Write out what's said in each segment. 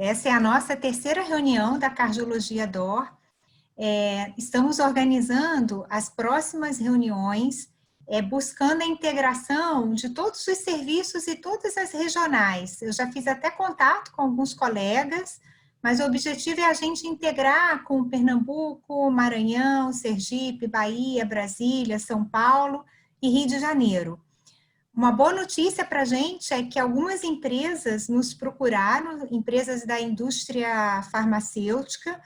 Essa é a nossa terceira reunião da Cardiologia DOR. Estamos organizando as próximas reuniões, buscando a integração de todos os serviços e todas as regionais. Eu já fiz até contato com alguns colegas, mas o objetivo é a gente integrar com Pernambuco, Maranhão, Sergipe, Bahia, Brasília, São Paulo e Rio de Janeiro. Uma boa notícia para a gente é que algumas empresas nos procuraram, empresas da indústria farmacêutica,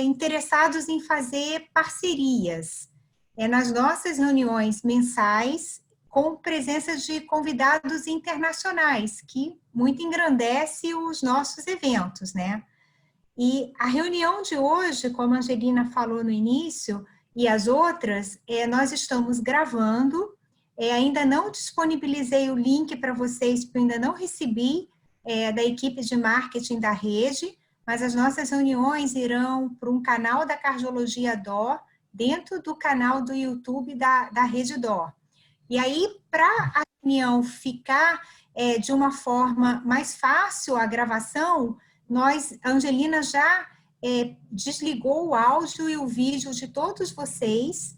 interessados em fazer parcerias nas nossas reuniões mensais, com presença de convidados internacionais, que muito engrandece os nossos eventos, né? E a reunião de hoje, como a Angelina falou no início, e as outras, nós estamos gravando. Ainda não disponibilizei o link para vocês, porque eu ainda não recebi da equipe de marketing da rede, mas as nossas reuniões irão para um canal da Cardiologia DOR, dentro do canal do YouTube da rede DOR. E aí, para a reunião ficar de uma forma mais fácil a gravação, a Angelina já desligou o áudio e o vídeo de todos vocês,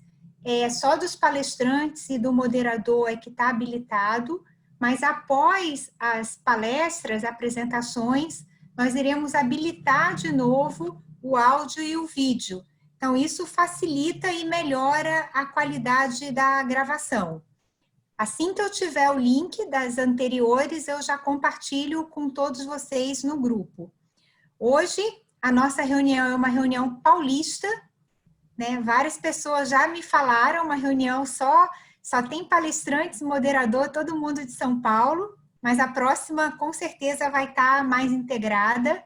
só dos palestrantes e do moderador que está habilitado, mas após as palestras, apresentações, nós iremos habilitar de novo o áudio e o vídeo. Então, isso facilita e melhora a qualidade da gravação. Assim que eu tiver o link das anteriores, eu já compartilho com todos vocês no grupo. Hoje, a nossa reunião é uma reunião paulista, né? Várias pessoas já me falaram, uma reunião só tem palestrantes, moderador, todo mundo de São Paulo, mas a próxima com certeza vai estar mais integrada.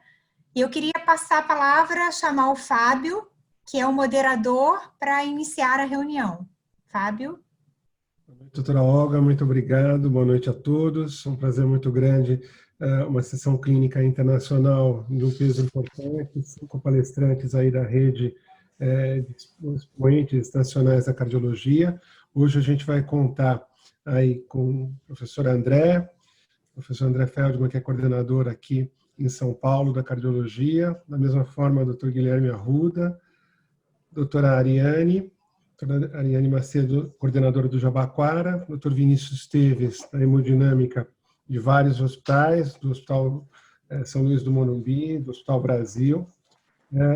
E eu queria passar a palavra, chamar o Fábio, que é o moderador, para iniciar a reunião. Fábio? Boa noite, doutora Olga, muito obrigado, boa noite a todos, um prazer muito grande, uma sessão clínica internacional de um peso importante, 5 palestrantes aí da rede de expoentes nacionais da cardiologia. Hoje a gente vai contar aí com o professor André Feldman, que é coordenador aqui em São Paulo da cardiologia, da mesma forma o Dr. Guilherme Arruda, doutora Ariane Macedo, coordenadora do Jabaquara, Dr. Vinícius Teves, da hemodinâmica de vários hospitais, do Hospital São Luís do Morumbi, do Hospital Brasil,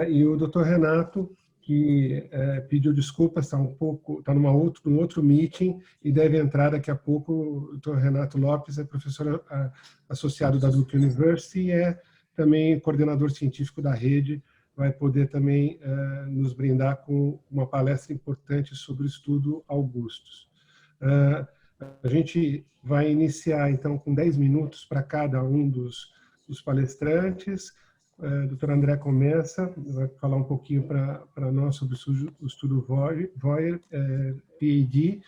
e o Dr. Renato, que pediu desculpas, está num outro meeting e deve entrar daqui a pouco. O Dr. Renato Lopes é professor associado da Duke University e é também coordenador científico da rede, vai poder também nos brindar com uma palestra importante sobre o estudo Augustus. A gente vai iniciar, então, com 10 minutos para cada um dos palestrantes. O doutor André começa, vai falar um pouquinho para nós sobre o estudo Voyager, PID,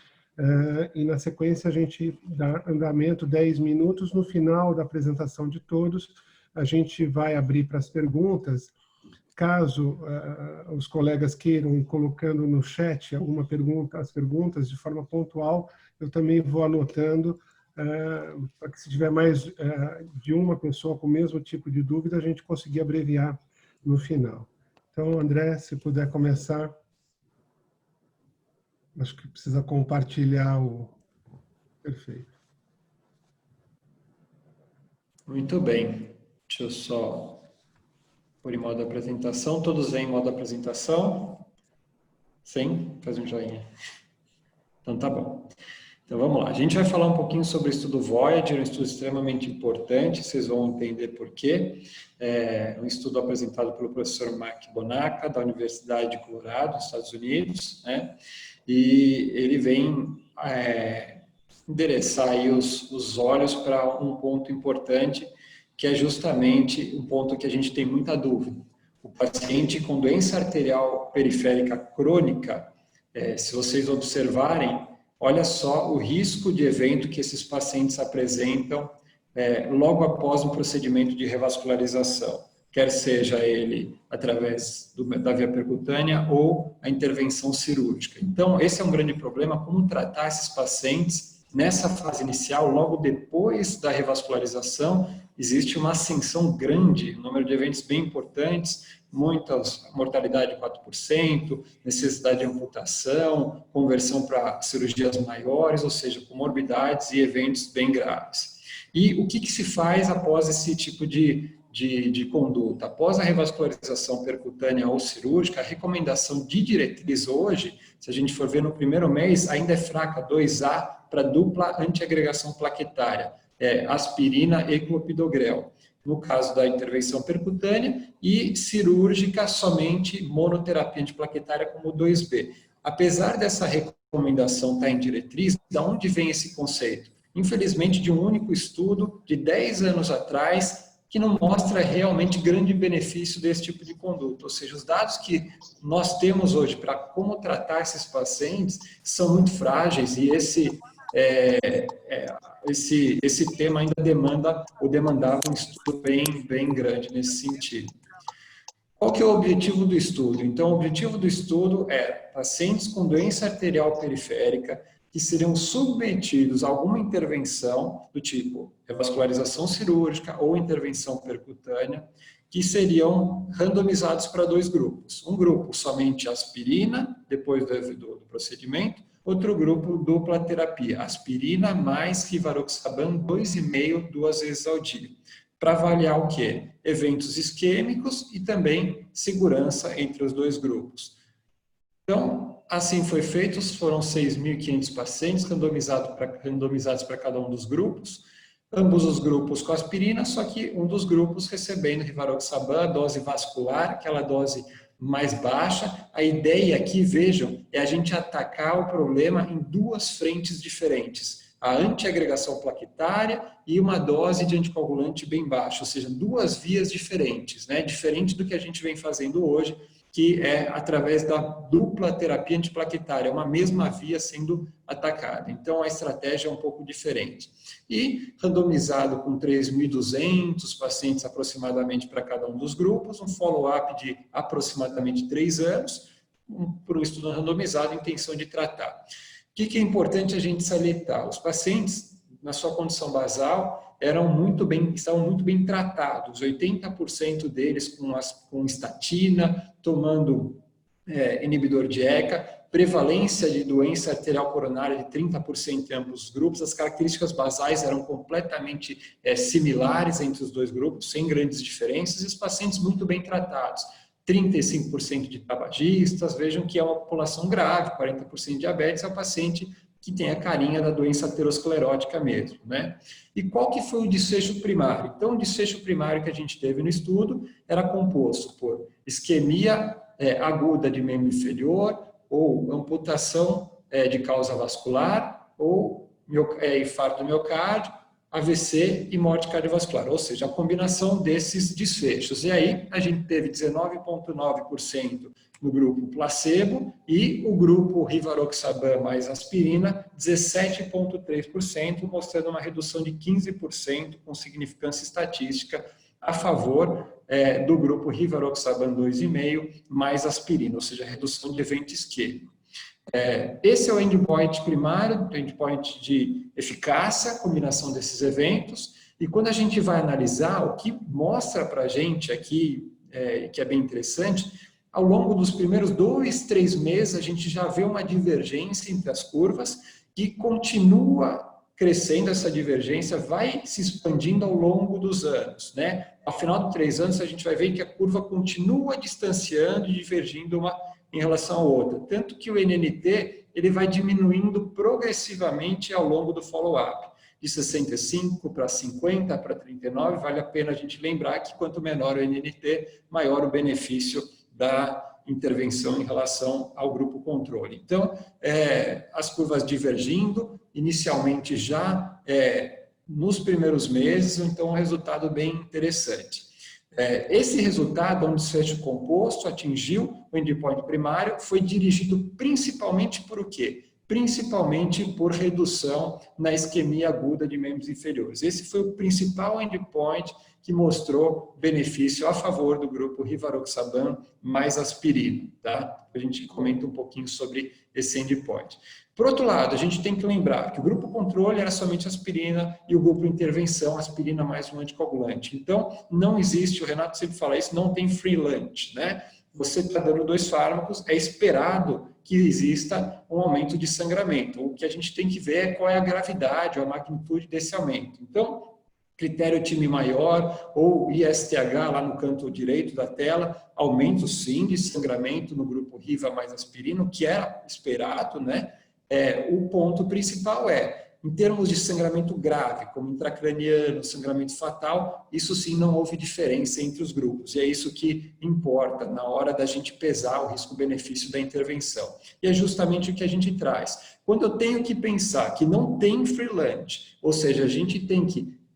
e na sequência a gente dá andamento 10 minutos. No final da apresentação de todos, a gente vai abrir para as perguntas. Caso os colegas queiram ir colocando no chat as perguntas de forma pontual, eu também vou anotando, para que se tiver mais de uma pessoa com o mesmo tipo de dúvida, a gente conseguir abreviar no final. Então, André, se puder começar. Acho que precisa compartilhar o... Perfeito. Muito bem. Deixa eu só pôr em modo apresentação. Todos veem em modo apresentação? Sim? Faz um joinha. Então, tá bom. Então, vamos lá. A gente vai falar um pouquinho sobre o estudo Voyager, um estudo extremamente importante, vocês vão entender por quê. É um estudo apresentado pelo professor Mark Bonaca, da Universidade de Colorado, nos Estados Unidos, né? E ele vem endereçar aí os olhos para um ponto importante, que é justamente um ponto que a gente tem muita dúvida. O paciente com doença arterial periférica crônica, se vocês observarem, olha só o risco de evento que esses pacientes apresentam logo após um procedimento de revascularização, quer seja ele através da via percutânea ou a intervenção cirúrgica. Então, esse é um grande problema, como tratar esses pacientes nessa fase inicial, logo depois da revascularização, existe uma ascensão grande, número de eventos bem importantes, muitas, mortalidade de 4%, necessidade de amputação, conversão para cirurgias maiores, ou seja, comorbidades e eventos bem graves. E o que se faz após esse tipo de conduta? Após a revascularização percutânea ou cirúrgica, a recomendação de diretriz hoje, se a gente for ver no primeiro mês, ainda é fraca, 2A para dupla antiagregação plaquetária, aspirina e clopidogrel. No caso da intervenção percutânea, e cirúrgica somente monoterapia antiplaquetária como 2B. Apesar dessa recomendação estar em diretriz, de onde vem esse conceito? Infelizmente, de um único estudo de 10 anos atrás, que não mostra realmente grande benefício desse tipo de conduta. Ou seja, os dados que nós temos hoje para como tratar esses pacientes são muito frágeis e esse tema ainda demandava um estudo bem grande nesse sentido. Qual que é o objetivo do estudo? Então, o objetivo do estudo é pacientes com doença arterial periférica que seriam submetidos a alguma intervenção do tipo revascularização cirúrgica ou intervenção percutânea, que seriam randomizados para 2 grupos. Um grupo somente aspirina, depois do procedimento, outro grupo dupla terapia, aspirina mais rivaroxaban 2,5 2 vezes ao dia. Para avaliar o quê? Eventos isquêmicos e também segurança entre os 2 grupos. Então, assim foi feito, foram 6.500 pacientes randomizados para cada um dos grupos, ambos os grupos com aspirina, só que um dos grupos recebendo rivaroxaban, dose vascular, aquela dose mais baixa. A ideia aqui, vejam, é a gente atacar o problema em 2 frentes diferentes. A antiagregação plaquetária e uma dose de anticoagulante bem baixa, ou seja, 2 vias diferentes, né? Diferente do que a gente vem fazendo hoje, que é através da dupla terapia antiplaquetária, uma mesma via sendo atacada. Então, a estratégia é um pouco diferente. E randomizado com 3.200 pacientes aproximadamente para cada um dos grupos, um follow-up de aproximadamente 3 anos, para um estudo randomizado, intenção de tratar. O que é importante a gente salientar? Os pacientes, na sua condição basal, estavam muito bem tratados, 80% deles com estatina, tomando inibidor de ECA, prevalência de doença arterial coronária de 30% em ambos os grupos, as características basais eram completamente similares entre os 2 grupos, sem grandes diferenças, e os pacientes muito bem tratados. 35% de tabagistas, vejam que é uma população grave, 40% de diabetes, é o paciente que tem a carinha da doença aterosclerótica mesmo, né? E qual que foi o desfecho primário? Então, o desfecho primário que a gente teve no estudo era composto por isquemia aguda de membro inferior, ou amputação de causa vascular, ou infarto do miocárdio, AVC e morte cardiovascular, ou seja, a combinação desses desfechos. E aí, a gente teve 19,9% no grupo placebo e o grupo rivaroxaban mais aspirina, 17,3%, mostrando uma redução de 15% com significância estatística a favor do grupo rivaroxaban 2,5 mais aspirina, ou seja, redução de evento isquêmico. Esse é o endpoint primário, o endpoint de eficácia, combinação desses eventos, e quando a gente vai analisar, o que mostra para a gente aqui, que é bem interessante, ao longo dos primeiros 2, 3 meses, a gente já vê uma divergência entre as curvas que continua crescendo, essa divergência vai se expandindo ao longo dos anos, né? Ao final de 3 anos, a gente vai ver que a curva continua distanciando e divergindo uma em relação à outra. Tanto que o NNT ele vai diminuindo progressivamente ao longo do follow-up. De 65 para 50 para 39, vale a pena a gente lembrar que quanto menor o NNT, maior o benefício da intervenção em relação ao grupo controle. Então, as curvas divergindo, inicialmente já nos primeiros meses, então um resultado bem interessante. Esse resultado, onde o desfecho composto atingiu o endpoint primário, foi dirigido principalmente por o quê? principalmente por redução na isquemia aguda de membros inferiores. Esse foi o principal endpoint que mostrou benefício a favor do grupo rivaroxaban mais aspirina, tá? A gente comenta um pouquinho sobre esse endpoint. Por outro lado, a gente tem que lembrar que o grupo controle era somente aspirina e o grupo intervenção, aspirina mais um anticoagulante. Então, não existe, o Renato sempre fala isso, não tem free lunch, né? Você está dando 2 fármacos, é esperado que exista um aumento de sangramento. O que a gente tem que ver é qual é a gravidade ou a magnitude desse aumento. Então, critério time maior ou ISTH lá no canto direito da tela, aumento sim de sangramento no grupo Riva mais aspirina, o que era esperado, né? O ponto principal em termos de sangramento grave, como intracraniano, sangramento fatal, isso sim não houve diferença entre os grupos. E é isso que importa na hora da gente pesar o risco-benefício da intervenção. E é justamente o que a gente traz. Quando eu tenho que pensar que não tem free lunch, ou seja, a gente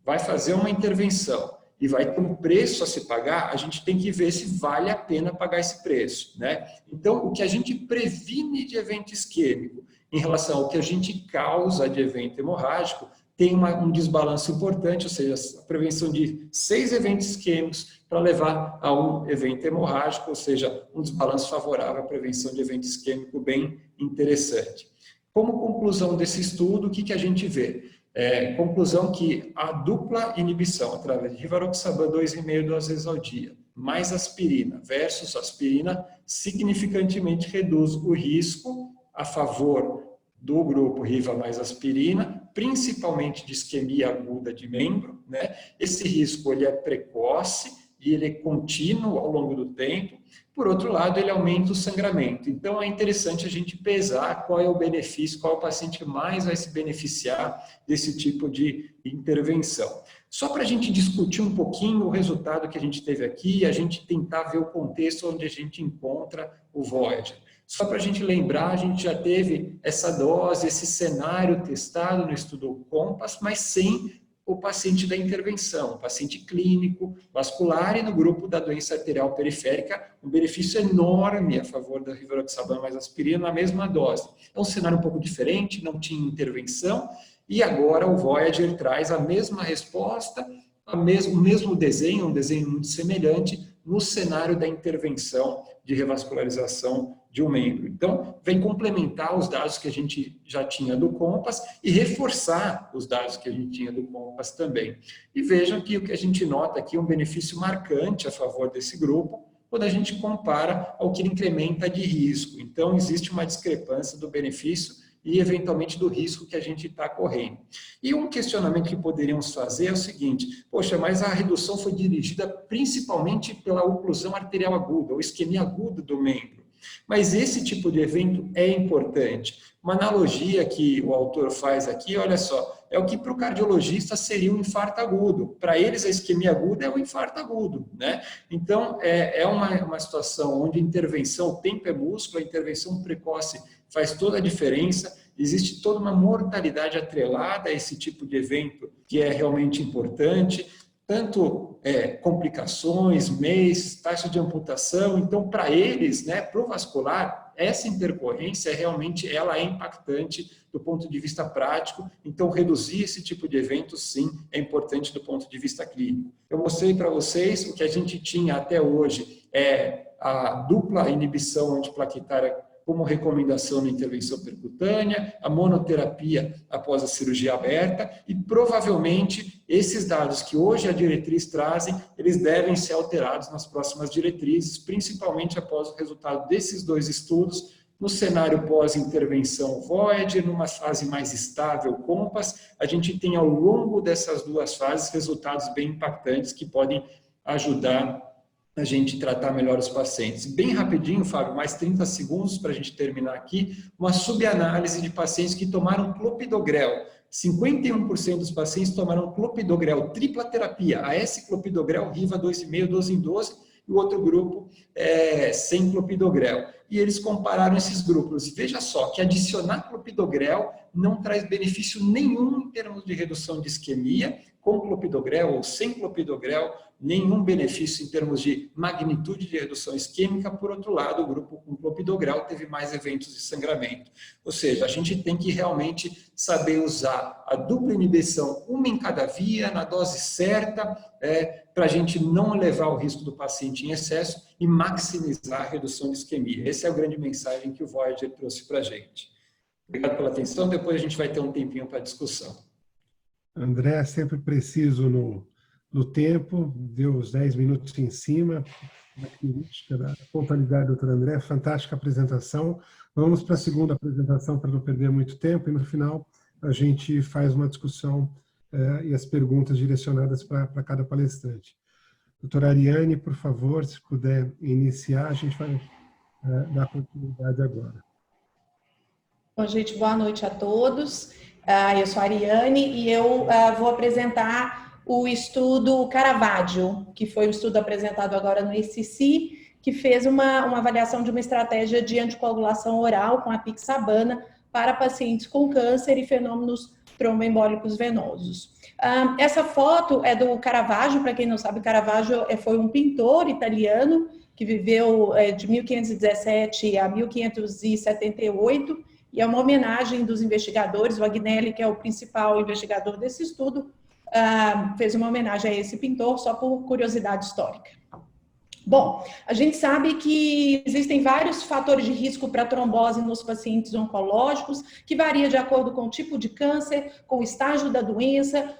vai fazer uma intervenção e vai ter um preço a se pagar, a gente tem que ver se vale a pena pagar esse preço, né? Então, o que a gente previne de evento isquêmico em relação ao que a gente causa de evento hemorrágico, tem um desbalanço importante, ou seja, a prevenção de 6 eventos isquêmicos para levar a um evento hemorrágico, ou seja, um desbalanço favorável à prevenção de evento isquêmico bem interessante. Como conclusão desse estudo, o que a gente vê? Conclusão que a dupla inibição, através de rivaroxaban 2,5 2 vezes ao dia, mais aspirina versus aspirina, significantemente reduz o risco a favor do grupo Riva mais aspirina, principalmente de isquemia aguda de membro, né? Esse risco ele é precoce e ele é contínuo ao longo do tempo. Por outro lado, ele aumenta o sangramento. Então, é interessante a gente pesar qual é o benefício, qual é o paciente que mais vai se beneficiar desse tipo de intervenção. Só para a gente discutir um pouquinho o resultado que a gente teve aqui e a gente tentar ver o contexto onde a gente encontra o Voyager. Só para a gente lembrar, a gente já teve essa dose, esse cenário testado no estudo COMPASS, mas sem o paciente da intervenção, o paciente clínico, vascular e no grupo da doença arterial periférica, um benefício enorme a favor da rivaroxaban mais aspirina na mesma dose. É um cenário um pouco diferente, não tinha intervenção, e agora o Voyager traz a mesma resposta, o mesmo desenho, um desenho muito semelhante, no cenário da intervenção de revascularização de um membro. Então, vem complementar os dados que a gente já tinha do COMPASS e reforçar os dados que a gente tinha do COMPASS também. E vejam que o que a gente nota aqui é um benefício marcante a favor desse grupo, quando a gente compara ao que ele incrementa de risco. Então, existe uma discrepância do benefício e, eventualmente, do risco que a gente está correndo. E um questionamento que poderíamos fazer é o seguinte: poxa, mas a redução foi dirigida principalmente pela oclusão arterial aguda, ou isquemia aguda do membro. Mas esse tipo de evento é importante. Uma analogia que o autor faz aqui, olha só, é o que para o cardiologista seria um infarto agudo. Para eles, a isquemia aguda é o infarto agudo, né? Então, é uma situação onde a intervenção, o tempo é músculo, a intervenção precoce faz toda a diferença. Existe toda uma mortalidade atrelada a esse tipo de evento que é realmente importante, tanto complicações, MEIs, taxa de amputação. Então, para eles, né, para o vascular, essa intercorrência realmente ela é impactante do ponto de vista prático. Então, reduzir esse tipo de evento, sim, é importante do ponto de vista clínico. Eu mostrei para vocês o que a gente tinha até hoje, a dupla inibição antiplaquetária como recomendação na intervenção percutânea, a monoterapia após a cirurgia aberta, e provavelmente esses dados que hoje a diretriz trazem, eles devem ser alterados nas próximas diretrizes, principalmente após o resultado desses 2 estudos, no cenário pós-intervenção Voyager, numa fase mais estável COMPASS, a gente tem ao longo dessas 2 fases resultados bem impactantes que podem ajudar a gente tratar melhor os pacientes. Bem rapidinho, Fábio, mais 30 segundos para a gente terminar aqui, uma subanálise de pacientes que tomaram clopidogrel. 51% dos pacientes tomaram clopidogrel, tripla terapia, AS clopidogrel, Riva 2,5, 12 em 12, e o outro grupo sem clopidogrel. E eles compararam esses grupos. Veja só que adicionar clopidogrel não traz benefício nenhum em termos de redução de isquemia, com clopidogrel ou sem clopidogrel, nenhum benefício em termos de magnitude de redução isquêmica. Por outro lado, o grupo com clopidogrel teve mais eventos de sangramento. Ou seja, a gente tem que realmente saber usar a dupla inibição, uma em cada via, na dose certa, para a gente não levar o risco do paciente em excesso e maximizar a redução de isquemia. Essa é a grande mensagem que o Voyager trouxe para a gente. Obrigado pela atenção, depois a gente vai ter um tempinho para discussão. André, sempre preciso no tempo, deu os 10 minutos em cima, da crítica, da pontualidade do Dr. André, fantástica apresentação. Vamos para a segunda apresentação para não perder muito tempo e no final a gente faz uma discussão e as perguntas direcionadas para cada palestrante. Doutora Ariane, por favor, se puder iniciar, a gente vai dar continuidade agora. Bom, gente, boa noite a todos. Eu sou a Ariane e eu vou apresentar o estudo Caravaggio, que foi um estudo apresentado agora no ICC, que fez uma avaliação de uma estratégia de anticoagulação oral com a apixabana para pacientes com câncer e fenômenos tromboembólicos venosos. Essa foto é do Caravaggio. Para quem não sabe, Caravaggio foi um pintor italiano que viveu de 1517 a 1578, e é uma homenagem dos investigadores. O Agnelli, que é o principal investigador desse estudo, fez uma homenagem a esse pintor, só por curiosidade histórica. Bom, a gente sabe que existem vários fatores de risco para trombose nos pacientes oncológicos, que varia de acordo com o tipo de câncer, com o estágio da doença,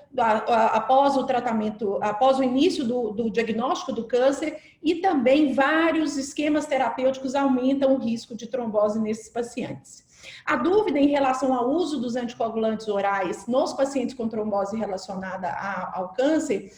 após o tratamento, após o início do diagnóstico do câncer, e também vários esquemas terapêuticos aumentam o risco de trombose nesses pacientes. A dúvida em relação ao uso dos anticoagulantes orais nos pacientes com trombose relacionada ao câncer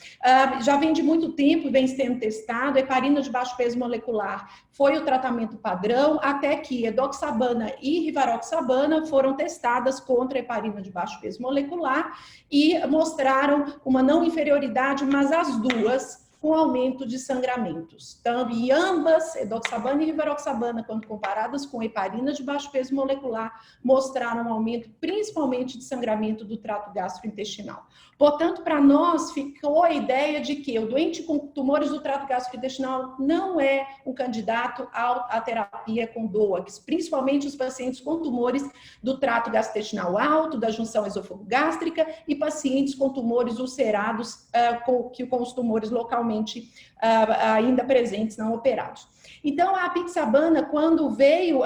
já vem de muito tempo e vem sendo testado. Heparina de baixo peso molecular foi o tratamento padrão, até que edoxabana e rivaroxabana foram testadas contra a heparina de baixo peso molecular e mostraram uma não inferioridade, mas as duas com aumento de sangramentos. Então, e ambas, edoxabana e rivaroxabana, quando comparadas com heparina de baixo peso molecular, mostraram um aumento principalmente de sangramento do trato gastrointestinal. Portanto, para nós ficou a ideia de que o doente com tumores do trato gastrointestinal não é um candidato à terapia com DOACs, principalmente os pacientes com tumores do trato gastrointestinal alto, da junção esôfago-gástrica, e pacientes com tumores ulcerados, com os tumores localmente ainda presentes, não operados. Então, a apixabana, quando veio,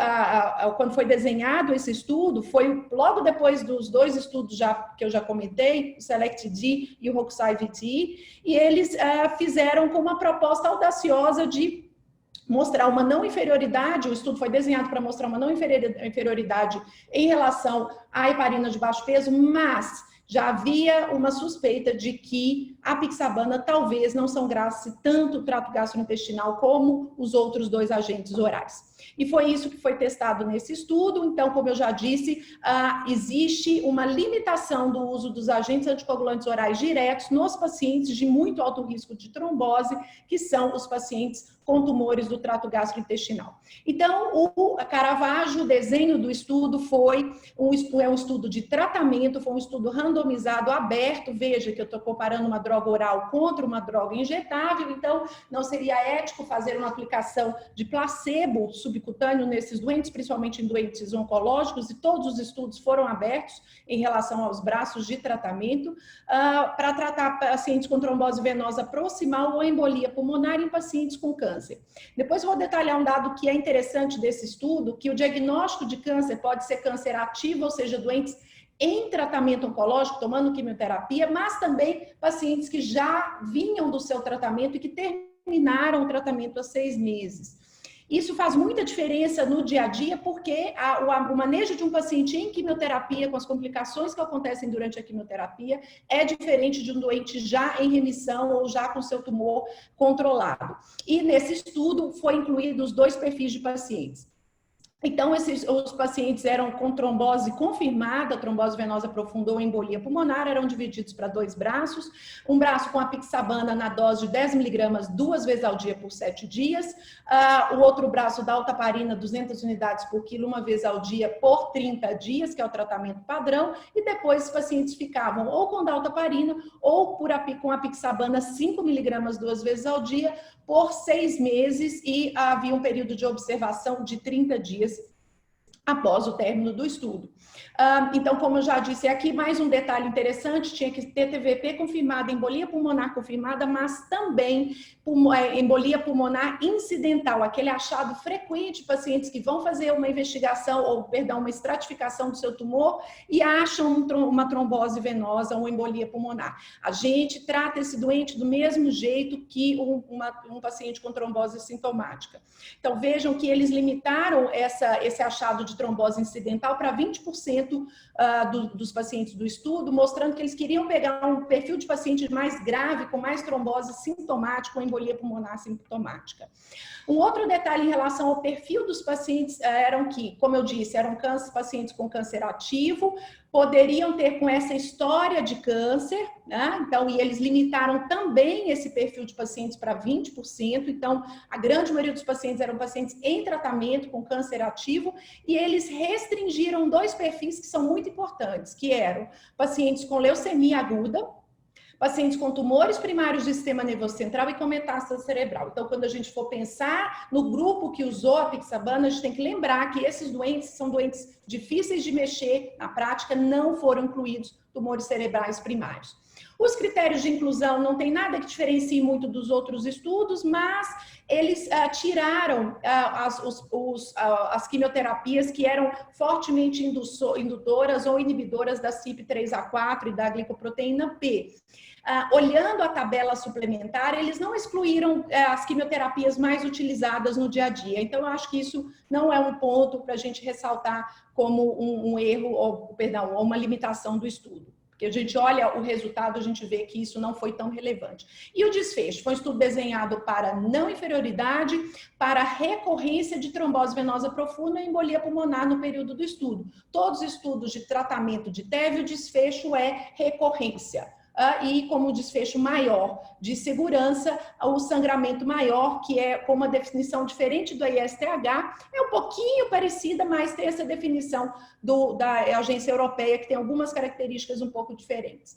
quando foi desenhado esse estudo, foi logo depois dos dois estudos que eu já comentei, o SELECT-D e o ROCSAI-VT, e eles fizeram com uma proposta audaciosa de mostrar uma não inferioridade. O estudo foi desenhado para mostrar uma não inferioridade em relação à heparina de baixo peso, mas já havia uma suspeita de que a apixabana talvez não sangrasse tanto o trato gastrointestinal como os outros dois agentes orais. E foi isso que foi testado nesse estudo. Então, como eu já disse, existe uma limitação do uso dos agentes anticoagulantes orais diretos nos pacientes de muito alto risco de trombose, que são os pacientes com tumores do trato gastrointestinal. Então, o Caravaggio, o desenho do estudo foi um estudo de tratamento, foi um estudo randomizado, aberto. Veja que eu estou comparando uma droga oral contra uma droga injetável, então não seria ético fazer uma aplicação de placebo subcutâneo nesses doentes, principalmente em doentes oncológicos, e todos os estudos foram abertos em relação aos braços de tratamento para tratar pacientes com trombose venosa proximal ou embolia pulmonar em pacientes com câncer. Depois eu vou detalhar um dado que é interessante desse estudo, que o diagnóstico de câncer pode ser câncer ativo, ou seja, doentes em tratamento oncológico, tomando quimioterapia, mas também pacientes que já vinham do seu tratamento e que terminaram o tratamento há 6 meses. Isso faz muita diferença no dia a dia, porque o manejo de um paciente em quimioterapia, com as complicações que acontecem durante a quimioterapia, é diferente de um doente já em remissão ou já com seu tumor controlado. E nesse estudo foi incluído os dois perfis de pacientes. Então, os pacientes eram com trombose confirmada, trombose venosa profunda ou embolia pulmonar, eram divididos para 2 braços, um braço com apixabana na dose de 10 miligramas 2 vezes ao dia por 7 dias, o outro braço da daltaparina 200 unidades por quilo 1 vez ao dia por 30 dias, que é o tratamento padrão, e depois os pacientes ficavam ou com daltaparina ou com apixabana 5 miligramas 2 vezes ao dia por 6 meses e havia um período de observação de 30 dias após o término do estudo. Então, como eu já disse aqui, mais um detalhe interessante, tinha que ter TVP confirmada, embolia pulmonar confirmada, mas também embolia pulmonar incidental, aquele achado frequente de pacientes que vão fazer uma investigação, ou, perdão, uma estratificação do seu tumor e acham uma trombose venosa ou embolia pulmonar. A gente trata esse doente do mesmo jeito que um paciente com trombose sintomática. Então, vejam que eles limitaram esse achado de trombose incidental para 20% dos pacientes do estudo, mostrando que eles queriam pegar um perfil de paciente mais grave, com mais trombose sintomática ou embolia pulmonar sintomática. Um outro detalhe em relação ao perfil dos pacientes eram que, como eu disse, eram pacientes com câncer ativo, poderiam ter com essa história de câncer, né? Então, e eles limitaram também esse perfil de pacientes para 20%, então a grande maioria dos pacientes eram pacientes em tratamento com câncer ativo, e eles restringiram 2 perfis que são muito importantes, que eram pacientes com leucemia aguda, pacientes com tumores primários do sistema nervoso central e com metástase cerebral. Então, quando a gente for pensar no grupo que usou a apixabana, a gente tem que lembrar que esses doentes são doentes difíceis de mexer, na prática não foram incluídos tumores cerebrais primários. Os critérios de inclusão não tem nada que diferencie muito dos outros estudos, mas eles tiraram as quimioterapias que eram fortemente indutoras ou inibidoras da CYP3A4 e da glicoproteína P. Olhando a tabela suplementar, eles não excluíram as quimioterapias mais utilizadas no dia a dia. Então, eu acho que isso não é um ponto para a gente ressaltar como um erro, ou uma limitação do estudo. Porque a gente olha o resultado, a gente vê que isso não foi tão relevante. E o desfecho? Foi um estudo desenhado para não inferioridade, para recorrência de trombose venosa profunda e embolia pulmonar no período do estudo. Todos os estudos de tratamento de TEV, o desfecho é recorrência. E como desfecho maior de segurança, o sangramento maior, que é com uma definição diferente do ISTH, é um pouquinho parecida, mas tem essa definição da agência europeia, que tem algumas características um pouco diferentes.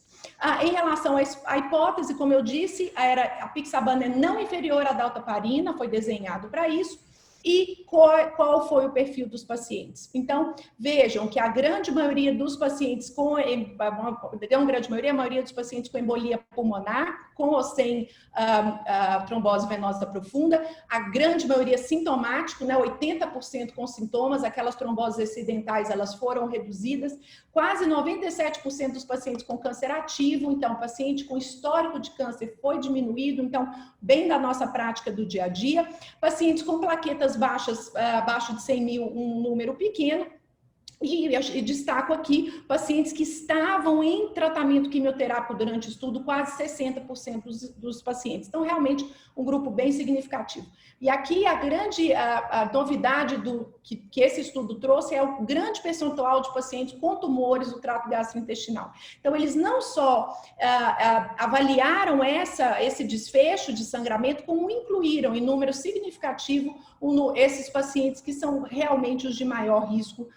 Em relação à hipótese, como eu disse, a apixabana é não inferior à daltaparina, foi desenhado para isso. E qual foi o perfil dos pacientes? Então, vejam que a grande maioria dos pacientes a maioria dos pacientes com embolia pulmonar, com ou sem trombose venosa profunda, a grande maioria sintomático, né, 80% com sintomas, aquelas tromboses acidentais, elas foram reduzidas, quase 97% dos pacientes com câncer ativo, então, paciente com histórico de câncer foi diminuído, então, bem da nossa prática do dia a dia, pacientes com plaquetas baixas, abaixo de 100 mil, um número pequeno, e destaco aqui pacientes que estavam em tratamento quimioterápico durante o estudo, quase 60% dos pacientes. Então, realmente, um grupo bem significativo. E aqui a grande novidade que esse estudo trouxe é o grande percentual de pacientes com tumores do trato gastrointestinal. Então, eles não só avaliaram esse desfecho de sangramento, como incluíram em número significativo esses pacientes que são realmente os de maior risco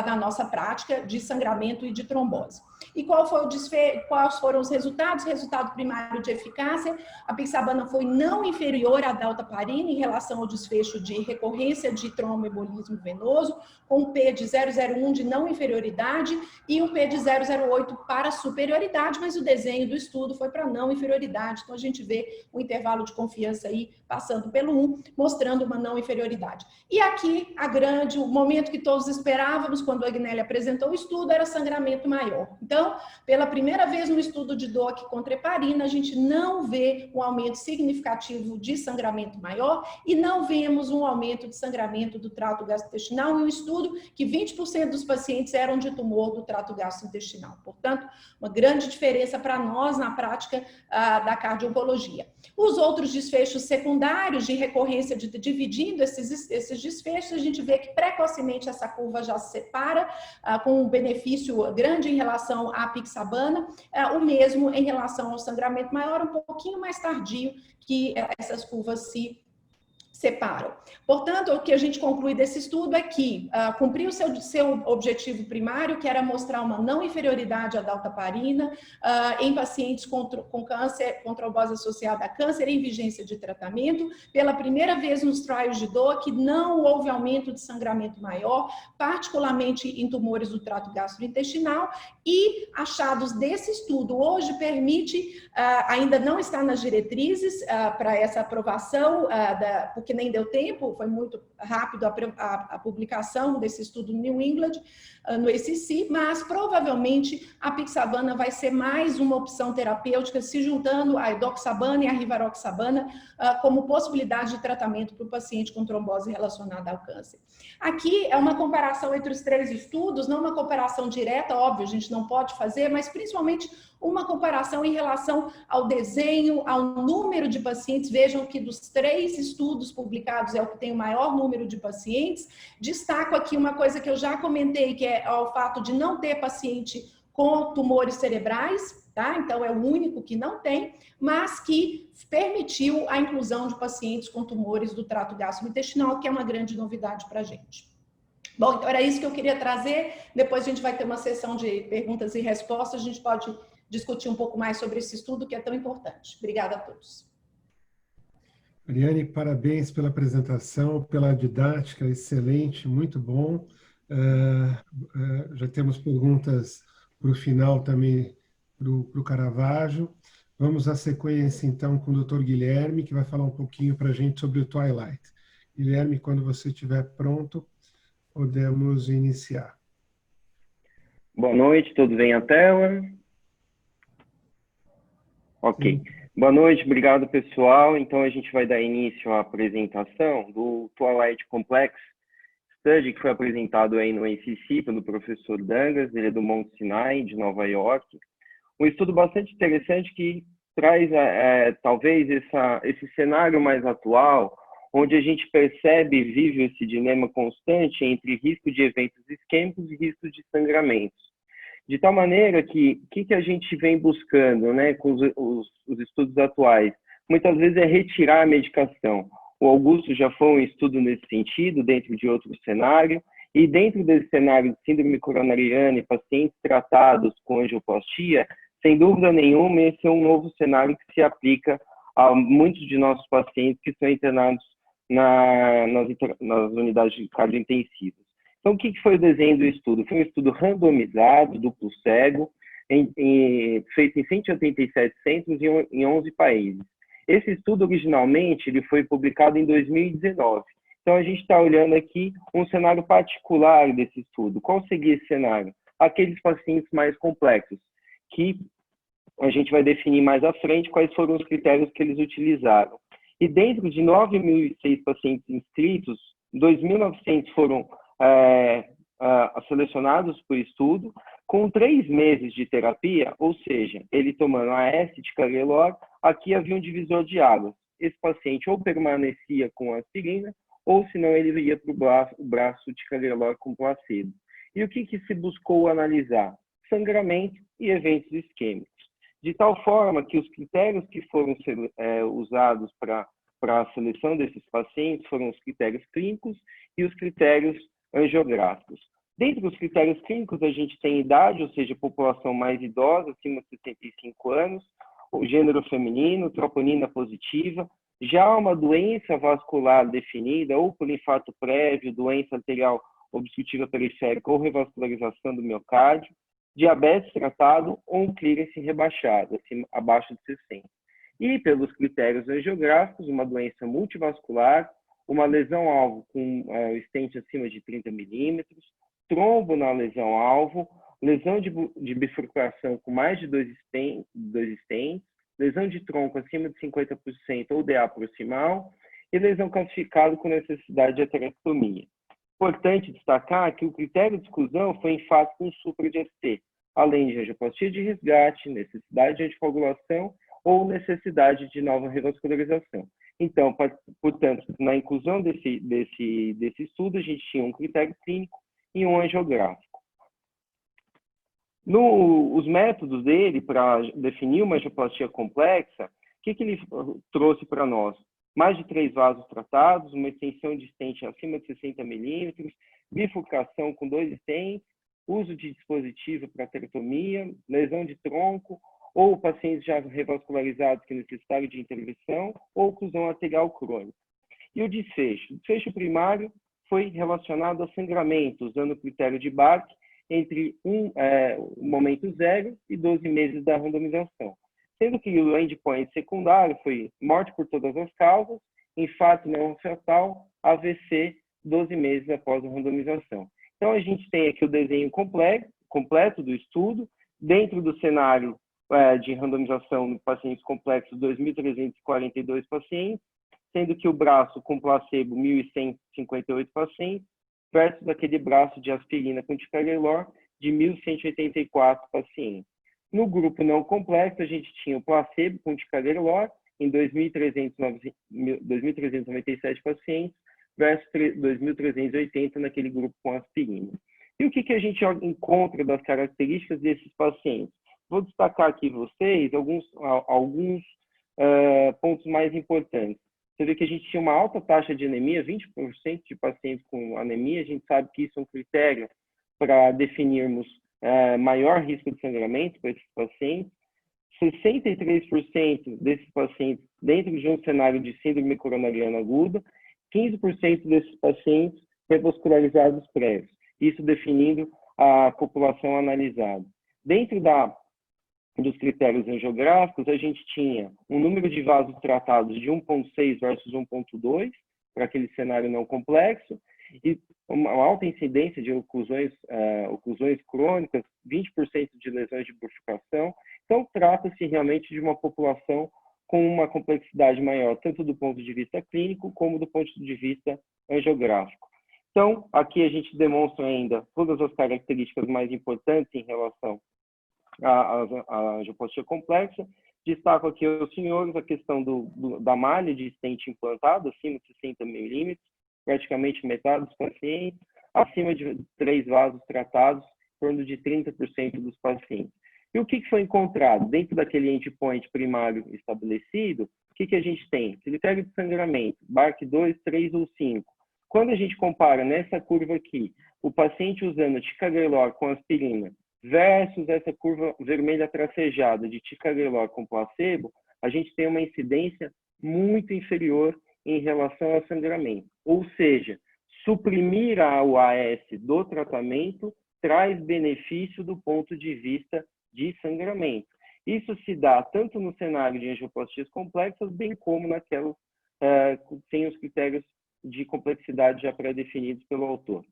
na nossa prática de sangramento e de trombose. E quais foram os resultados? Resultado primário de eficácia, a apixabana foi não inferior à daltaparina em relação ao desfecho de recorrência de tromboembolismo venoso, com um P de 0,01 de não inferioridade e um P de 0,08 para superioridade, mas o desenho do estudo foi para não inferioridade, então a gente vê o intervalo de confiança aí passando pelo 1, mostrando uma não inferioridade. E aqui, o momento que todos esperávamos, quando a Agnelli apresentou o estudo, era sangramento maior. Então, pela primeira vez no estudo de DOAC contra heparina, a gente não vê um aumento significativo de sangramento maior e não vemos um aumento de sangramento do trato gastrointestinal em um estudo que 20% dos pacientes eram de tumor do trato gastrointestinal. Portanto, uma grande diferença para nós na prática da cardio-oncologia. Os outros desfechos secundários de recorrência, dividindo esses desfechos, a gente vê que precocemente essa curva já se separa, com um benefício grande em relação à apixabana, o mesmo em relação ao sangramento maior, um pouquinho mais tardio, que essas curvas se separam. Portanto, o que a gente conclui desse estudo é que cumpriu o seu objetivo primário, que era mostrar uma não inferioridade à dalteparina em pacientes com câncer, com trombose associada a câncer em vigência de tratamento. Pela primeira vez nos trials de DOAC, não houve aumento de sangramento maior, particularmente em tumores do trato gastrointestinal, e achados desse estudo hoje permite, ainda não está nas diretrizes para essa aprovação, porque nem deu tempo, foi muito rápido a publicação desse estudo no New England, no ACC, mas provavelmente a apixabana vai ser mais uma opção terapêutica, se juntando a edoxabana e a rivaroxabana como possibilidade de tratamento para o paciente com trombose relacionada ao câncer. Aqui é uma comparação entre os 3 estudos, não uma comparação direta, óbvio, a gente não pode fazer, mas principalmente uma comparação em relação ao desenho, ao número de pacientes. Vejam que dos 3 estudos publicados é o que tem o maior número de pacientes. Destaco aqui uma coisa que eu já comentei, que é o fato de não ter paciente com tumores cerebrais, tá? Então é o único que não tem, mas que permitiu a inclusão de pacientes com tumores do trato gastrointestinal, que é uma grande novidade para a gente. Bom, então era isso que eu queria trazer. Depois a gente vai ter uma sessão de perguntas e respostas, a gente pode discutir um pouco mais sobre esse estudo que é tão importante. Obrigada a todos. Ariane, parabéns pela apresentação, pela didática, excelente, muito bom. Já temos perguntas para o final também para o Caravaggio. Vamos à sequência, então, com o Dr. Guilherme, que vai falar um pouquinho para a gente sobre o Twilight. Guilherme, quando você estiver pronto, podemos iniciar. Boa noite, todos veem a tela? Ok. Boa noite, obrigado, pessoal. Então, a gente vai dar início à apresentação do Twilight Complex Study, que foi apresentado aí no ACC pelo professor Dangas, ele é do Mount Sinai, de Nova York. Um estudo bastante interessante que traz, talvez, esse cenário mais atual, onde a gente percebe e vive esse dilema constante entre risco de eventos isquêmicos e risco de sangramentos. De tal maneira que o que a gente vem buscando, né, com os estudos atuais? Muitas vezes é retirar a medicação. O Augusto já foi um estudo nesse sentido, dentro de outro cenário, e dentro desse cenário de síndrome coronariana e pacientes tratados com angioplastia, sem dúvida nenhuma, esse é um novo cenário que se aplica a muitos de nossos pacientes que são internados nas unidades de cardiointensivas. Então, o que foi o desenho do estudo? Foi um estudo randomizado, duplo cego, feito em 187 centros em 11 países. Esse estudo, originalmente, ele foi publicado em 2019. Então, a gente está olhando aqui um cenário particular desse estudo. Qual seria esse cenário? Aqueles pacientes mais complexos, que a gente vai definir mais à frente quais foram os critérios que eles utilizaram. E dentro de 9.006 pacientes inscritos, 2.900 foram selecionados por estudo, com 3 meses de terapia, ou seja, ele tomando AS de Ticagrelor, aqui havia um divisor de águas. Esse paciente ou permanecia com aspirina, ou senão ele ia para o braço de Ticagrelor com placebo. E o que se buscou analisar? Sangramento e eventos isquêmicos. De tal forma que os critérios que foram usados para a seleção desses pacientes foram os critérios clínicos e os critérios angiográficos. Dentre os critérios clínicos, a gente tem idade, ou seja, população mais idosa, acima de 65 anos, o gênero feminino, troponina positiva, já uma doença vascular definida, ou por infarto prévio, doença arterial obstrutiva periférica ou revascularização do miocárdio, diabetes tratado ou um clearance rebaixado, abaixo de 60. E pelos critérios angiográficos, uma doença multivascular, uma lesão-alvo com stent acima de 30 milímetros, trombo na lesão-alvo, lesão de bifurcação com mais de 2 stents, lesão de tronco acima de 50% ou DA proximal e lesão calcificada com necessidade de aterectomia. Importante destacar que o critério de exclusão foi em fato com supra de ST, além de angioplastia de resgate, necessidade de anticoagulação ou necessidade de nova revascularização. Então, portanto, na inclusão desse estudo, a gente tinha um critério clínico e um angiográfico. Os métodos dele para definir uma angioplastia complexa, o que ele trouxe para nós? Mais de 3 vasos tratados, uma extensão de stent acima de 60 milímetros, bifurcação com 2 stents, uso de dispositivo para aterectomia, lesão de tronco, ou pacientes já revascularizados que necessitaram de intervenção, ou oclusão arterial crônica. E o desfecho? O desfecho primário foi relacionado a sangramento, usando o critério de Bach, entre o momento 0 e 12 meses da randomização. Sendo que o endpoint secundário foi morte por todas as causas, infarto não fatal, AVC, 12 meses após a randomização. Então, a gente tem aqui o desenho completo do estudo, dentro do cenário de randomização no pacientes complexos, 2.342 pacientes, sendo que o braço com placebo, 1.158 pacientes, versus aquele braço de aspirina com ticagrelor de 1.184 pacientes. No grupo não complexo, a gente tinha o placebo com ticagrelor em 2.397 pacientes versus 2.380 naquele grupo com aspirina. E o que a gente encontra das características desses pacientes? Vou destacar aqui vocês alguns pontos mais importantes. Você vê que a gente tinha uma alta taxa de anemia, 20% de pacientes com anemia. A gente sabe que isso é um critério para definirmos maior risco de sangramento para esses pacientes. 63% desses pacientes dentro de um cenário de síndrome coronariana aguda, 15% desses pacientes revascularizados prévios. Isso definindo a população analisada. Dentro dos critérios angiográficos, a gente tinha um número de vasos tratados de 1,6 versus 1,2, para aquele cenário não complexo, e uma alta incidência de oclusões crônicas, 20% de lesões de bifurcação. Então, trata-se realmente de uma população com uma complexidade maior, tanto do ponto de vista clínico, como do ponto de vista angiográfico. Então, aqui a gente demonstra ainda todas as características mais importantes em relação a angioplastia complexa. Destaco aqui aos senhores a questão da malha de stent implantado, acima de 60 milímetros, praticamente metade dos pacientes, acima de 3 vasos tratados, em torno de 30% dos pacientes. E o que foi encontrado? Dentro daquele endpoint primário estabelecido, o que a gente tem? Critério de sangramento, BARC 2, 3 ou 5. Quando a gente compara nessa curva aqui, o paciente usando ticagrelor com aspirina, versus essa curva vermelha tracejada de ticagrelor com placebo, a gente tem uma incidência muito inferior em relação ao sangramento. Ou seja, suprimir a UAS do tratamento traz benefício do ponto de vista de sangramento. Isso se dá tanto no cenário de angioplastias complexas, bem como naquelas sem os critérios de complexidade já pré-definidos pelo autor.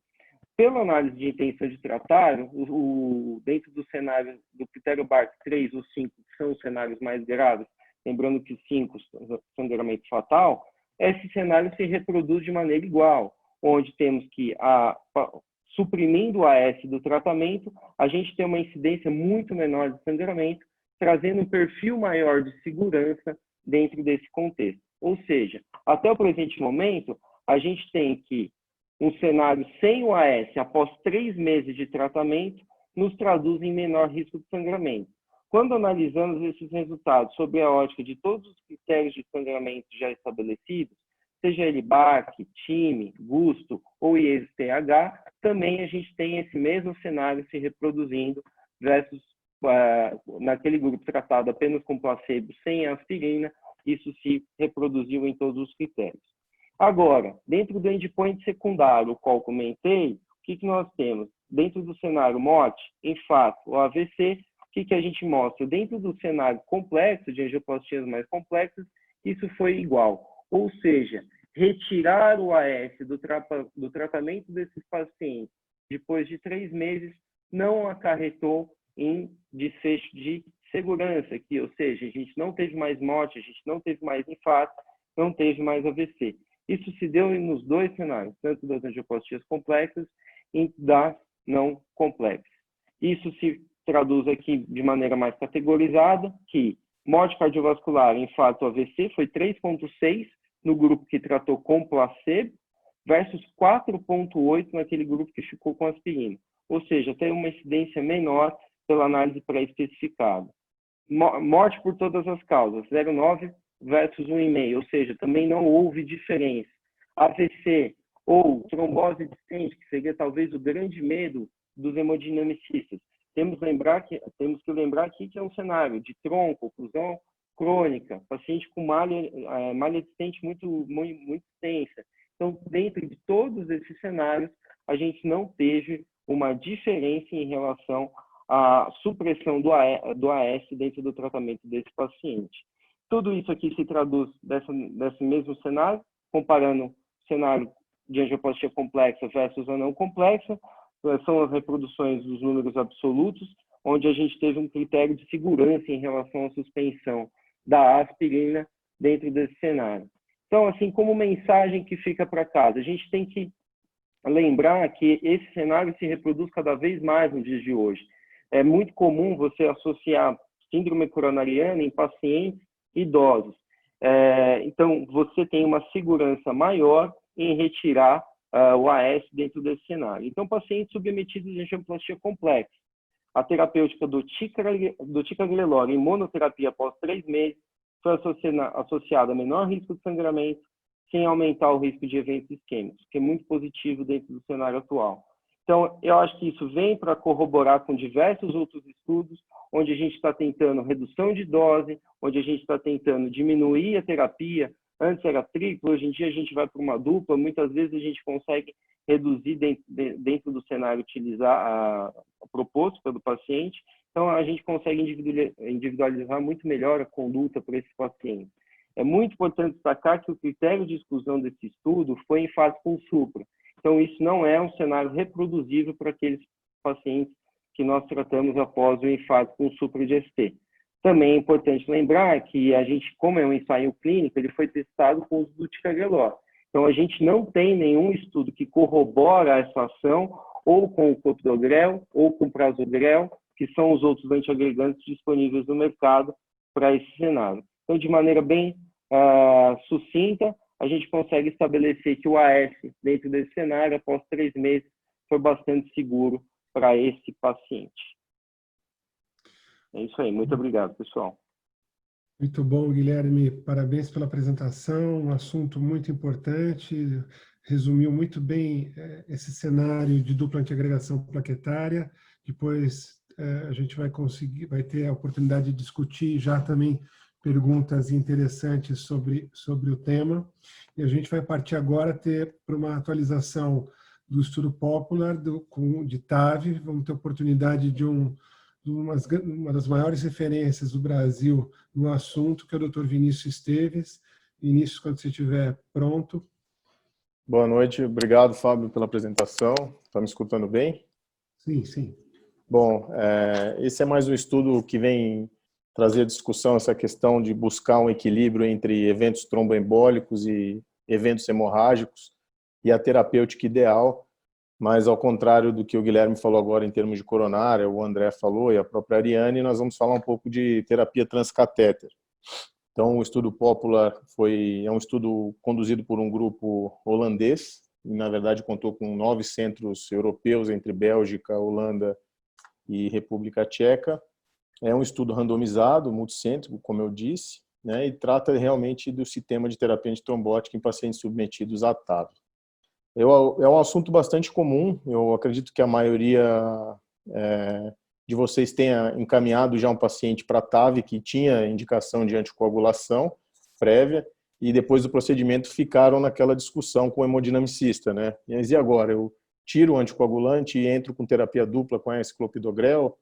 Pela análise de intenção de tratar, dentro do cenário do critério BARC 3 ou 5, que são os cenários mais graves, lembrando que 5 sangramento fatal, esse cenário se reproduz de maneira igual, onde temos que, suprimindo a AS do tratamento, a gente tem uma incidência muito menor de sangramento, trazendo um perfil maior de segurança dentro desse contexto. Ou seja, até o presente momento, a gente tem que um cenário sem o AS após 3 meses de tratamento nos traduz em menor risco de sangramento. Quando analisamos esses resultados sob a ótica de todos os critérios de sangramento já estabelecidos, seja ele BARC, TIME, GUSTO ou IES-TH, também a gente tem esse mesmo cenário se reproduzindo versus naquele grupo tratado apenas com placebo sem aspirina, isso se reproduziu em todos os critérios. Agora, dentro do endpoint secundário, o qual comentei, o que nós temos? Dentro do cenário morte, infarto ou AVC, o que a gente mostra? Dentro do cenário complexo, de angioplastias mais complexas, isso foi igual. Ou seja, retirar o AS do tratamento desses pacientes depois de 3 meses não acarretou em desfecho de segurança aqui, ou seja, a gente não teve mais morte, a gente não teve mais infarto, não teve mais AVC. Isso se deu nos dois cenários, tanto das angioplastias complexas e das não complexas. Isso se traduz aqui de maneira mais categorizada, que morte cardiovascular, infarto AVC foi 3,6 no grupo que tratou com placebo, versus 4,8 naquele grupo que ficou com aspirina. Ou seja, tem uma incidência menor pela análise pré-especificada. Morte por todas as causas, 0,9 versus 1,5, ou seja, também não houve diferença. AVC ou trombose discente, que seria talvez o grande medo dos hemodinamicistas. Temos que lembrar aqui que é um cenário de tronco, oclusão crônica, paciente com malha discente muito extensa. Então, dentro de todos esses cenários, a gente não teve uma diferença em relação à supressão do AS dentro do tratamento desse paciente. Tudo isso aqui se traduz desse mesmo cenário, comparando o cenário de angioplastia complexa versus a não complexa, são as reproduções dos números absolutos, onde a gente teve um critério de segurança em relação à suspensão da aspirina dentro desse cenário. Então, assim, como mensagem que fica para casa, a gente tem que lembrar que esse cenário se reproduz cada vez mais nos dias de hoje. É muito comum você associar síndrome coronariana em pacientes idosos. Então, você tem uma segurança maior em retirar o AS dentro desse cenário. Então, pacientes submetidos a angioplastia complexa, a terapêutica do ticagrelor em monoterapia após 3 meses foi associada a menor risco de sangramento, sem aumentar o risco de eventos isquêmicos, que é muito positivo dentro do cenário atual. Então, eu acho que isso vem para corroborar com diversos outros estudos, onde a gente está tentando redução de dose, onde a gente está tentando diminuir a terapia. Antes era triplo, hoje em dia a gente vai para uma dupla, muitas vezes a gente consegue reduzir dentro do cenário utilizar proposto pelo paciente, então a gente consegue individualizar muito melhor a conduta para esse paciente. É muito importante destacar que o critério de exclusão desse estudo foi infarto com supra, então isso não é um cenário reproduzível para aqueles pacientes que nós tratamos após o infarto com supra de ST. Também é importante lembrar que a gente, como é um ensaio clínico, ele foi testado com o uso do ticagrelor. Então, a gente não tem nenhum estudo que corrobora essa ação ou com o clopidogrel ou com o prasugrel, que são os outros antiagregantes disponíveis no mercado para esse cenário. Então, de maneira bem sucinta, a gente consegue estabelecer que o AS, dentro desse cenário, após 3 meses, foi bastante seguro para esse paciente. É isso aí. Muito obrigado, pessoal. Muito bom, Guilherme. Parabéns pela apresentação. Um assunto muito importante. Resumiu muito bem esse cenário de dupla antiagregação plaquetária. Depois a gente vai ter a oportunidade de discutir já também perguntas interessantes sobre o tema. E a gente vai partir agora para uma atualização do estudo popular de TAV. Vamos ter a oportunidade de uma das maiores referências do Brasil no assunto, que é o Dr. Vinícius Esteves. Vinícius, quando você estiver pronto. Boa noite, obrigado, Fábio, pela apresentação. Está me escutando bem? Sim, sim. Bom, esse é mais um estudo que vem trazer à discussão essa questão de buscar um equilíbrio entre eventos tromboembólicos e eventos hemorrágicos e a terapêutica ideal. Mas, ao contrário do que o Guilherme falou agora em termos de coronária, o André falou e a própria Ariane, nós vamos falar um pouco de terapia transcatéter. Então, o estudo Popular é um estudo conduzido por um grupo holandês, e, na verdade, contou com 9 centros europeus, entre Bélgica, Holanda e República Tcheca. É um estudo randomizado, multicêntrico, como eu disse, né, e trata realmente do sistema de terapia antitrombótica em pacientes submetidos a TAV. É um assunto bastante comum, eu acredito que a maioria de vocês tenha encaminhado já um paciente para TAV que tinha indicação de anticoagulação prévia e depois do procedimento ficaram naquela discussão com o hemodinamicista, né? Mas e agora? Eu tiro o anticoagulante e entro com terapia dupla com clopidogrel,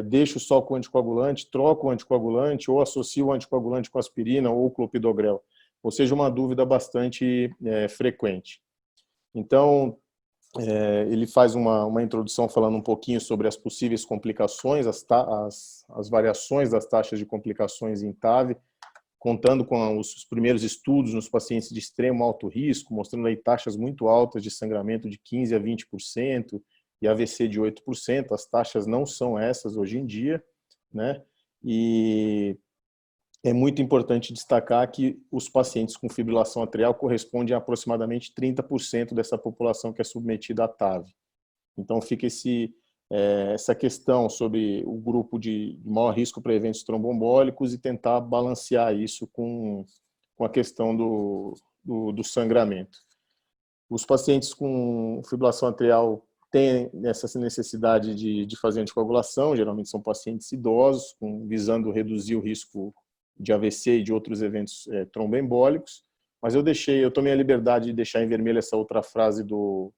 deixo só com o anticoagulante, troco o anticoagulante ou associo o anticoagulante com aspirina ou clopidogrel? Ou seja, uma dúvida bastante frequente. Então, Ele faz uma introdução falando um pouquinho sobre as possíveis complicações, as variações das taxas de complicações em TAV, contando com os primeiros estudos nos pacientes de extremo alto risco, mostrando aí taxas muito altas de sangramento de 15% a 20% e AVC de 8%. As taxas não são essas hoje em dia, né? E é muito importante destacar que os pacientes com fibrilação atrial correspondem a aproximadamente 30% dessa população que é submetida a TAV. Então fica essa questão sobre o grupo de maior risco para eventos tromboembólicos e tentar balancear isso com a questão do sangramento. Os pacientes com fibrilação atrial têm essa necessidade de fazer anticoagulação, geralmente são pacientes idosos, visando reduzir o risco de AVC e de outros eventos tromboembólicos, mas eu tomei a liberdade de deixar em vermelho essa outra frase do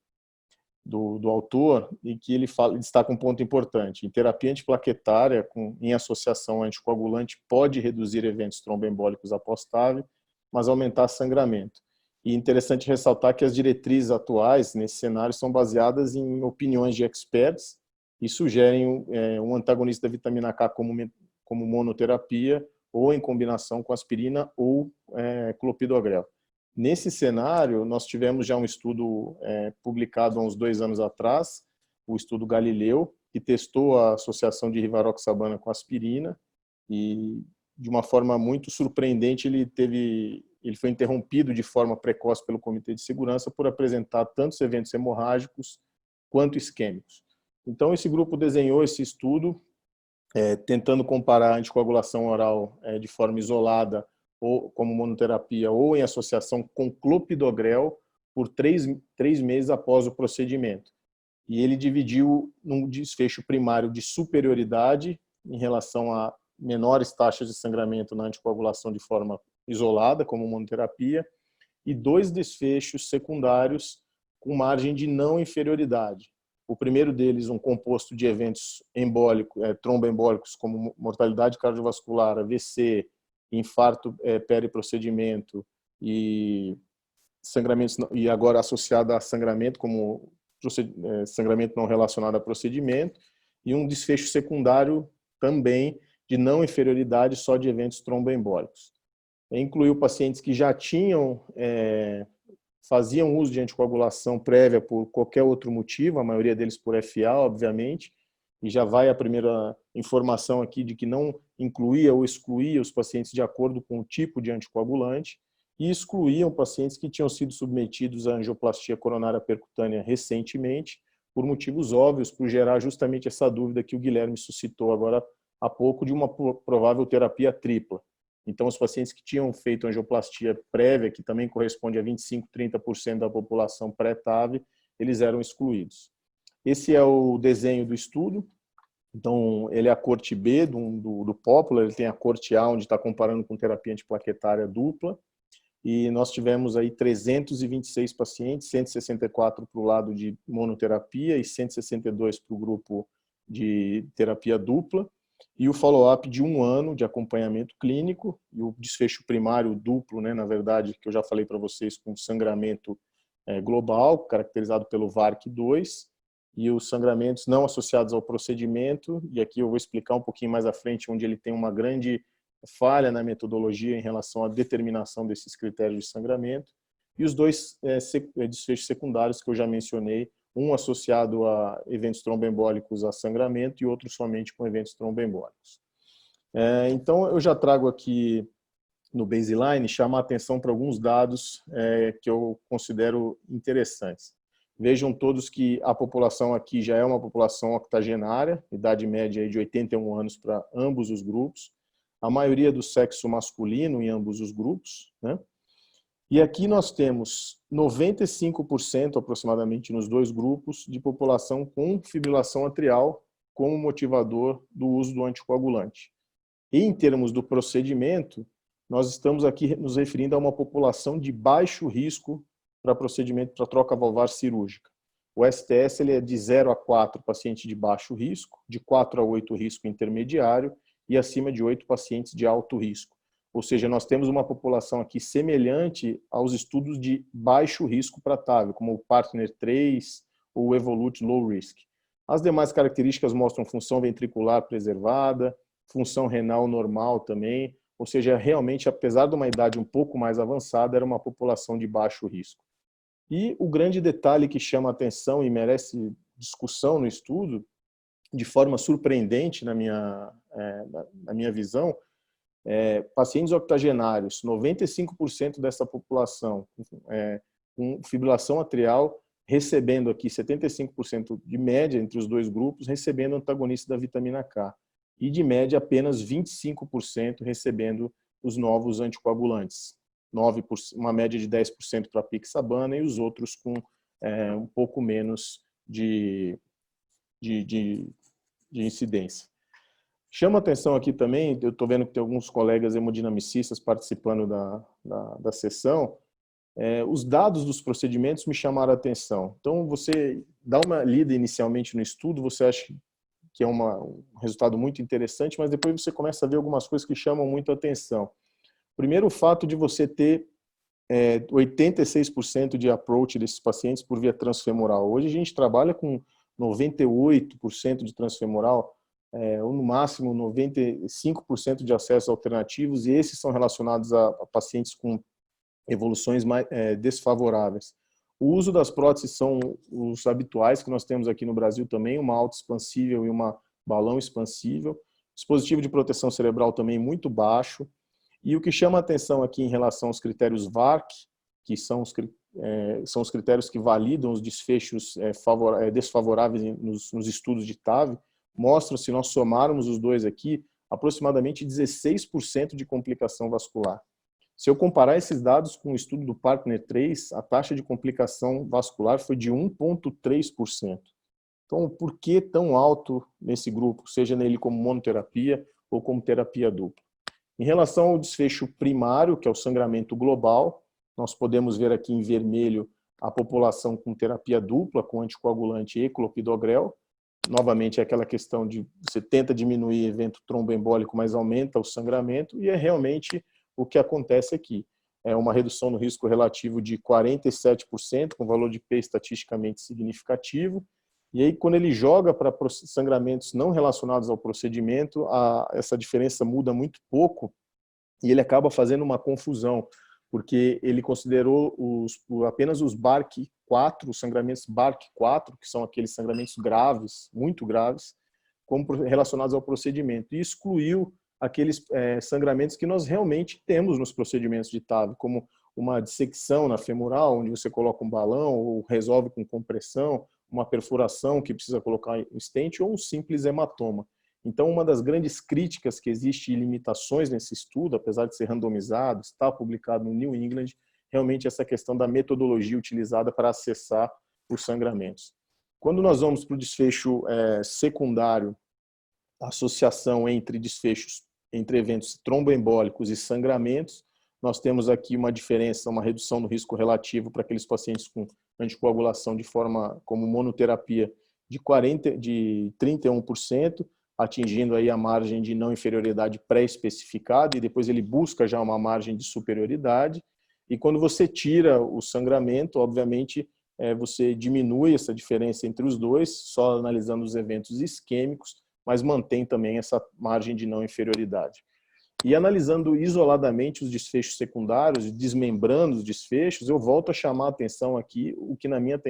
autor, em que ele destaca um ponto importante. Em terapia antiplaquetária, em associação anticoagulante, pode reduzir eventos tromboembólicos após TAV, mas aumentar sangramento. E é interessante ressaltar que as diretrizes atuais, nesse cenário, são baseadas em opiniões de experts e sugerem um antagonista da vitamina K como monoterapia ou em combinação com aspirina ou clopidogrel. Nesse cenário, nós tivemos já um estudo publicado há uns 2 anos atrás, o estudo Galileu, que testou a associação de rivaroxabana com aspirina e, de uma forma muito surpreendente, ele foi interrompido de forma precoce pelo Comitê de Segurança por apresentar tantos eventos hemorrágicos quanto isquêmicos. Então, esse grupo desenhou esse estudo, tentando comparar a anticoagulação oral de forma isolada ou como monoterapia ou em associação com clopidogrel por 3 meses após o procedimento. E ele dividiu num desfecho primário de superioridade em relação a menores taxas de sangramento na anticoagulação de forma isolada, como monoterapia, e 2 desfechos secundários com margem de não inferioridade. O primeiro deles, um composto de eventos tromboembólicos, como mortalidade cardiovascular, AVC, infarto periprocedimento e sangramentos, e agora associado a sangramento, como sangramento não relacionado a procedimento, e um desfecho secundário também de não inferioridade só de eventos tromboembólicos. Incluiu pacientes que já faziam uso de anticoagulação prévia por qualquer outro motivo, a maioria deles por FA, obviamente, e já vai a primeira informação aqui de que não incluía ou excluía os pacientes de acordo com o tipo de anticoagulante, e excluíam pacientes que tinham sido submetidos à angioplastia coronária percutânea recentemente, por motivos óbvios, por gerar justamente essa dúvida que o Guilherme suscitou agora há pouco de uma provável terapia tripla. Então, os pacientes que tinham feito angioplastia prévia, que também corresponde a 25%, 30% da população pré-TAV, eles eram excluídos. Esse é o desenho do estudo. Então, ele é a corte B do Popular, ele tem a corte A, onde está comparando com terapia antiplaquetária dupla. E nós tivemos aí 326 pacientes, 164 para o lado de monoterapia e 162 para o grupo de terapia dupla. E o follow-up de 1 ano de acompanhamento clínico e o desfecho primário duplo, né, na verdade, que eu já falei para vocês, com sangramento global, caracterizado pelo VARC2, e os sangramentos não associados ao procedimento, e aqui eu vou explicar um pouquinho mais à frente, onde ele tem uma grande falha na metodologia em relação à determinação desses critérios de sangramento, e os 2 desfechos secundários que eu já mencionei, um associado a eventos tromboembólicos a sangramento e outro somente com eventos tromboembólicos. Então, eu já trago aqui no baseline, chamar a atenção para alguns dados que eu considero interessantes. Vejam todos que a população aqui já é uma população octogenária, idade média de 81 anos para ambos os grupos, a maioria do sexo masculino em ambos os grupos, né? E aqui nós temos 95% aproximadamente nos 2 grupos de população com fibrilação atrial como motivador do uso do anticoagulante. E em termos do procedimento, nós estamos aqui nos referindo a uma população de baixo risco para procedimento para troca valvar cirúrgica. O STS ele é de 0 a 4 pacientes de baixo risco, de 4 a 8 risco intermediário e acima de 8 pacientes de alto risco. Ou seja, nós temos uma população aqui semelhante aos estudos de baixo risco para TAV, como o Partner 3 ou Evolute Low Risk. As demais características mostram função ventricular preservada, função renal normal também, ou seja, realmente, apesar de uma idade um pouco mais avançada, era uma população de baixo risco. E o grande detalhe que chama a atenção e merece discussão no estudo, de forma surpreendente na minha visão, pacientes octogenários, 95% dessa população com fibrilação atrial, recebendo aqui 75% de média entre os dois grupos, recebendo antagonista da vitamina K. E de média apenas 25% recebendo os novos anticoagulantes. 9%, uma média de 10% para apixabana e os outros com um pouco menos de incidência. Chama atenção aqui também, eu estou vendo que tem alguns colegas hemodinamicistas participando da sessão, os dados dos procedimentos me chamaram a atenção. Então, você dá uma lida inicialmente no estudo, você acha que é um resultado muito interessante, mas depois você começa a ver algumas coisas que chamam muito a atenção. Primeiro, o fato de você ter 86% de approach desses pacientes por via transfemoral. Hoje a gente trabalha com 98% de transfemoral, ou no máximo 95% de acessos alternativos, e esses são relacionados a pacientes com evoluções mais desfavoráveis. O uso das próteses são os habituais que nós temos aqui no Brasil também, uma auto-expansível e uma balão expansível. Dispositivo de proteção cerebral também muito baixo. E o que chama a atenção aqui em relação aos critérios VARC, que são os critérios que validam os desfechos desfavoráveis nos estudos de TAV, mostram, se nós somarmos os dois aqui, aproximadamente 16% de complicação vascular. Se eu comparar esses dados com o estudo do PARTNER 3, a taxa de complicação vascular foi de 1,3%. Então, por que tão alto nesse grupo, seja nele como monoterapia ou como terapia dupla? Em relação ao desfecho primário, que é o sangramento global, nós podemos ver aqui em vermelho a população com terapia dupla, com anticoagulante e clopidogrel. Novamente, é aquela questão de você tenta diminuir evento tromboembólico, mas aumenta o sangramento, e é realmente o que acontece aqui. É uma redução no risco relativo de 47%, com valor de P estatisticamente significativo. E aí, quando ele joga para sangramentos não relacionados ao procedimento, essa diferença muda muito pouco e ele acaba fazendo uma confusão, porque ele considerou apenas os BARC4, os sangramentos BARC4, que são aqueles sangramentos graves, muito graves, como relacionados ao procedimento, e excluiu aqueles sangramentos que nós realmente temos nos procedimentos de TAV, como uma dissecção na femoral, onde você coloca um balão ou resolve com compressão, uma perfuração que precisa colocar um stent ou um simples hematoma. Então, uma das grandes críticas que existe e limitações nesse estudo, apesar de ser randomizado, está publicado no New England, realmente essa questão da metodologia utilizada para acessar os sangramentos. Quando nós vamos para o desfecho secundário, a associação entre desfechos, entre eventos tromboembólicos e sangramentos, nós temos aqui uma diferença, uma redução no risco relativo para aqueles pacientes com anticoagulação de forma como monoterapia de 31%, atingindo aí a margem de não inferioridade pré-especificada, e depois ele busca já uma margem de superioridade. E quando você tira o sangramento, obviamente, você diminui essa diferença entre os dois, só analisando os eventos isquêmicos, mas mantém também essa margem de não inferioridade. E analisando isoladamente os desfechos secundários, desmembrando os desfechos, eu volto a chamar a atenção aqui, o que na minha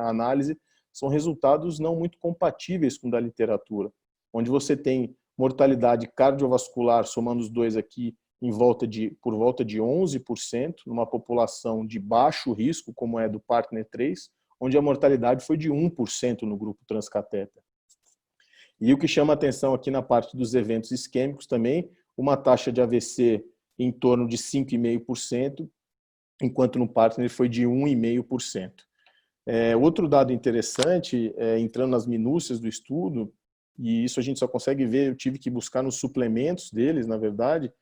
análise são resultados não muito compatíveis com o da literatura, onde você tem mortalidade cardiovascular, somando os dois aqui, por volta de 11%, numa população de baixo risco, como é do PARTNER 3, onde a mortalidade foi de 1% no grupo transcatéter. E o que chama a atenção aqui na parte dos eventos isquêmicos também, uma taxa de AVC em torno de 5,5%, enquanto no PARTNER foi de 1,5%. Outro dado interessante, entrando nas minúcias do estudo, e isso a gente só consegue ver, eu tive que buscar nos suplementos deles, na verdade,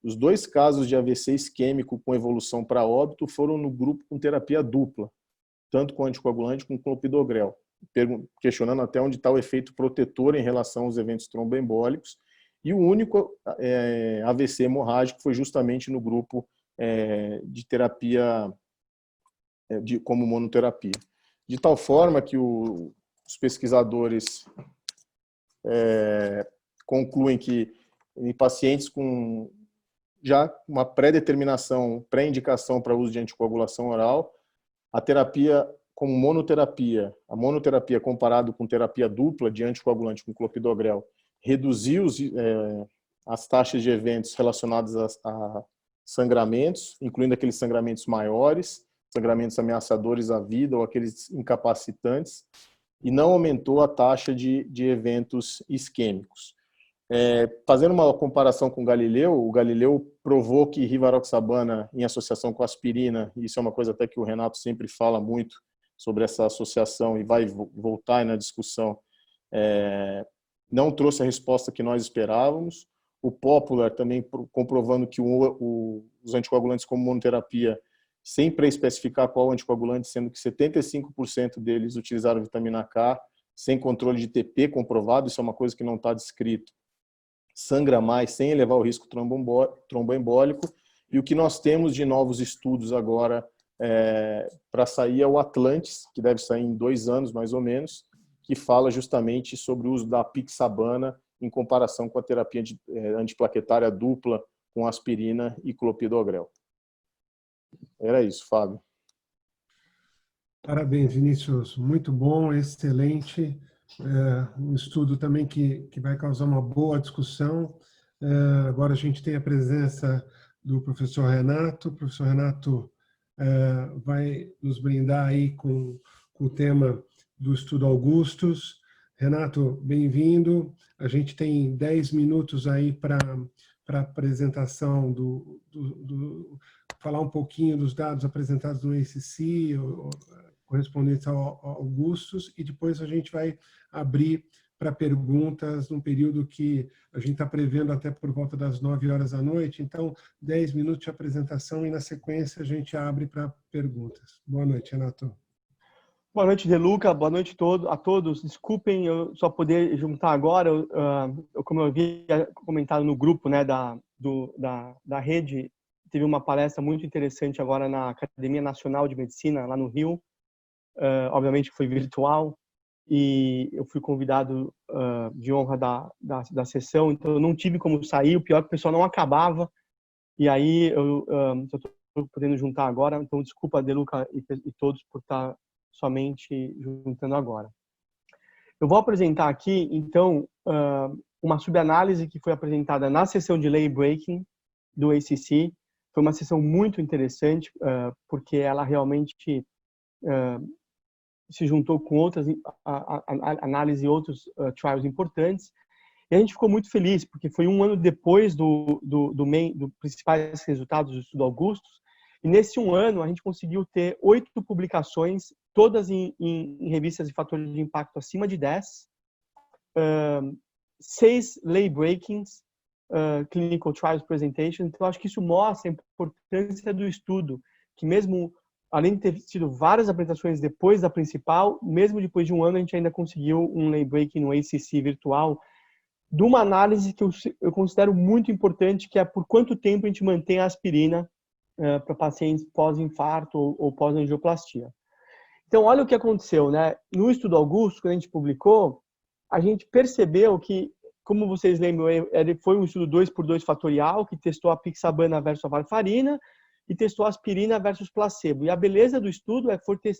os 2 casos de AVC isquêmico com evolução para óbito foram no grupo com terapia dupla, tanto com anticoagulante como com clopidogrel, questionando até onde está o efeito protetor em relação aos eventos tromboembólicos, e o único AVC hemorrágico foi justamente no grupo de terapia como monoterapia. de tal forma que os pesquisadores concluem que em pacientes com já uma pré-determinação, pré-indicação para uso de anticoagulação oral, a terapia como monoterapia, a monoterapia comparado com terapia dupla de anticoagulante com clopidogrel, reduziu as taxas de eventos relacionados a sangramentos, incluindo aqueles sangramentos maiores, sangramentos ameaçadores à vida ou aqueles incapacitantes, e não aumentou a taxa de eventos isquêmicos. Fazendo uma comparação com o Galileu provou que rivaroxabana em associação com aspirina, e isso é uma coisa até que o Renato sempre fala muito sobre essa associação e vai voltar na discussão, não trouxe a resposta que nós esperávamos. O Popular também comprovando que os anticoagulantes como monoterapia, sem pré-especificar qual anticoagulante, sendo que 75% deles utilizaram vitamina K, sem controle de TP comprovado, isso é uma coisa que não está descrito, sangra mais, sem elevar o risco tromboembólico. E o que nós temos de novos estudos agora para sair é o Atlantis, que deve sair em 2 anos, mais ou menos, que fala justamente sobre o uso da apixabana em comparação com a terapia antiplaquetária dupla com aspirina e clopidogrel. Era isso, Fábio. Parabéns, Vinícius. Muito bom, excelente. Um estudo também que vai causar uma boa discussão. Agora a gente tem a presença do professor Renato. O professor Renato vai nos brindar aí com o tema do estudo Augustus. Renato, bem-vindo. A gente tem 10 minutos aí para a apresentação falar um pouquinho dos dados apresentados no ACC, correspondentes ao Augustus, e depois a gente vai abrir para perguntas num período que a gente está prevendo até por volta das 9 horas da noite. Então, 10 minutos de apresentação e, na sequência, a gente abre para perguntas. Boa noite, Renato. Boa noite, De Luca. Boa noite a todos. Desculpem eu só poder juntar agora. Como eu havia comentado no grupo, né, da rede, teve uma palestra muito interessante agora na Academia Nacional de Medicina, lá no Rio. Obviamente foi virtual, e eu fui convidado de honra da sessão, então eu não tive como sair. O pior é que o pessoal não acabava, e aí eu estou podendo juntar agora. Então, desculpa, De Luca e todos, por estar somente juntando agora. Eu vou apresentar aqui, então, uma subanálise que foi apresentada na sessão de Lay Breaking do ACC. Foi uma sessão muito interessante, porque ela realmente se juntou com outras análises e outros trials importantes. E a gente ficou muito feliz, porque foi 1 ano depois dos principais resultados do estudo Augustus. E nesse 1 ano, a gente conseguiu ter 8 publicações, todas em revistas de fatores de impacto acima de 10, 6 lay breakings, clinical trials presentation. Então, acho que isso mostra a importância do estudo, que mesmo além de ter tido várias apresentações depois da principal, mesmo depois de 1 ano, a gente ainda conseguiu um lay breaking no ACC virtual, de uma análise que eu considero muito importante, que é por quanto tempo a gente mantém a aspirina para pacientes pós-infarto ou pós-angioplastia. Então, olha o que aconteceu, né? No estudo Augusto, quando a gente publicou, a gente percebeu que, como vocês lembram, foi um estudo 2x2 fatorial, que testou a apixabana versus a varfarina e testou a aspirina versus placebo. E a beleza do estudo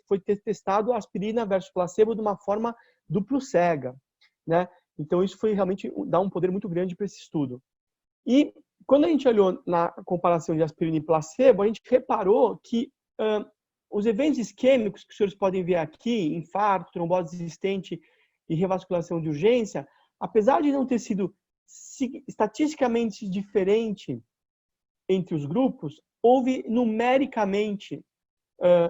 foi ter testado a aspirina versus placebo de uma forma duplo cega, né? Então, isso foi realmente dar um poder muito grande para esse estudo. E quando a gente olhou na comparação de aspirina e placebo, a gente reparou que os eventos isquêmicos que os senhores podem ver aqui, infarto, trombose existente e revasculação de urgência, apesar de não ter sido estatisticamente diferente entre os grupos, houve numericamente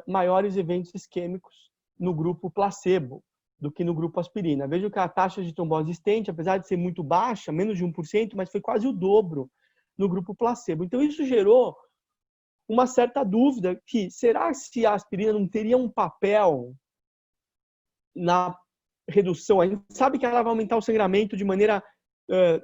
maiores eventos isquêmicos no grupo placebo do que no grupo aspirina. Veja que a taxa de trombose existente, apesar de ser muito baixa, menos de 1%, mas foi quase o dobro no grupo placebo. Então, isso gerou uma certa dúvida que, será que a aspirina não teria um papel na redução? A gente sabe que ela vai aumentar o sangramento de maneira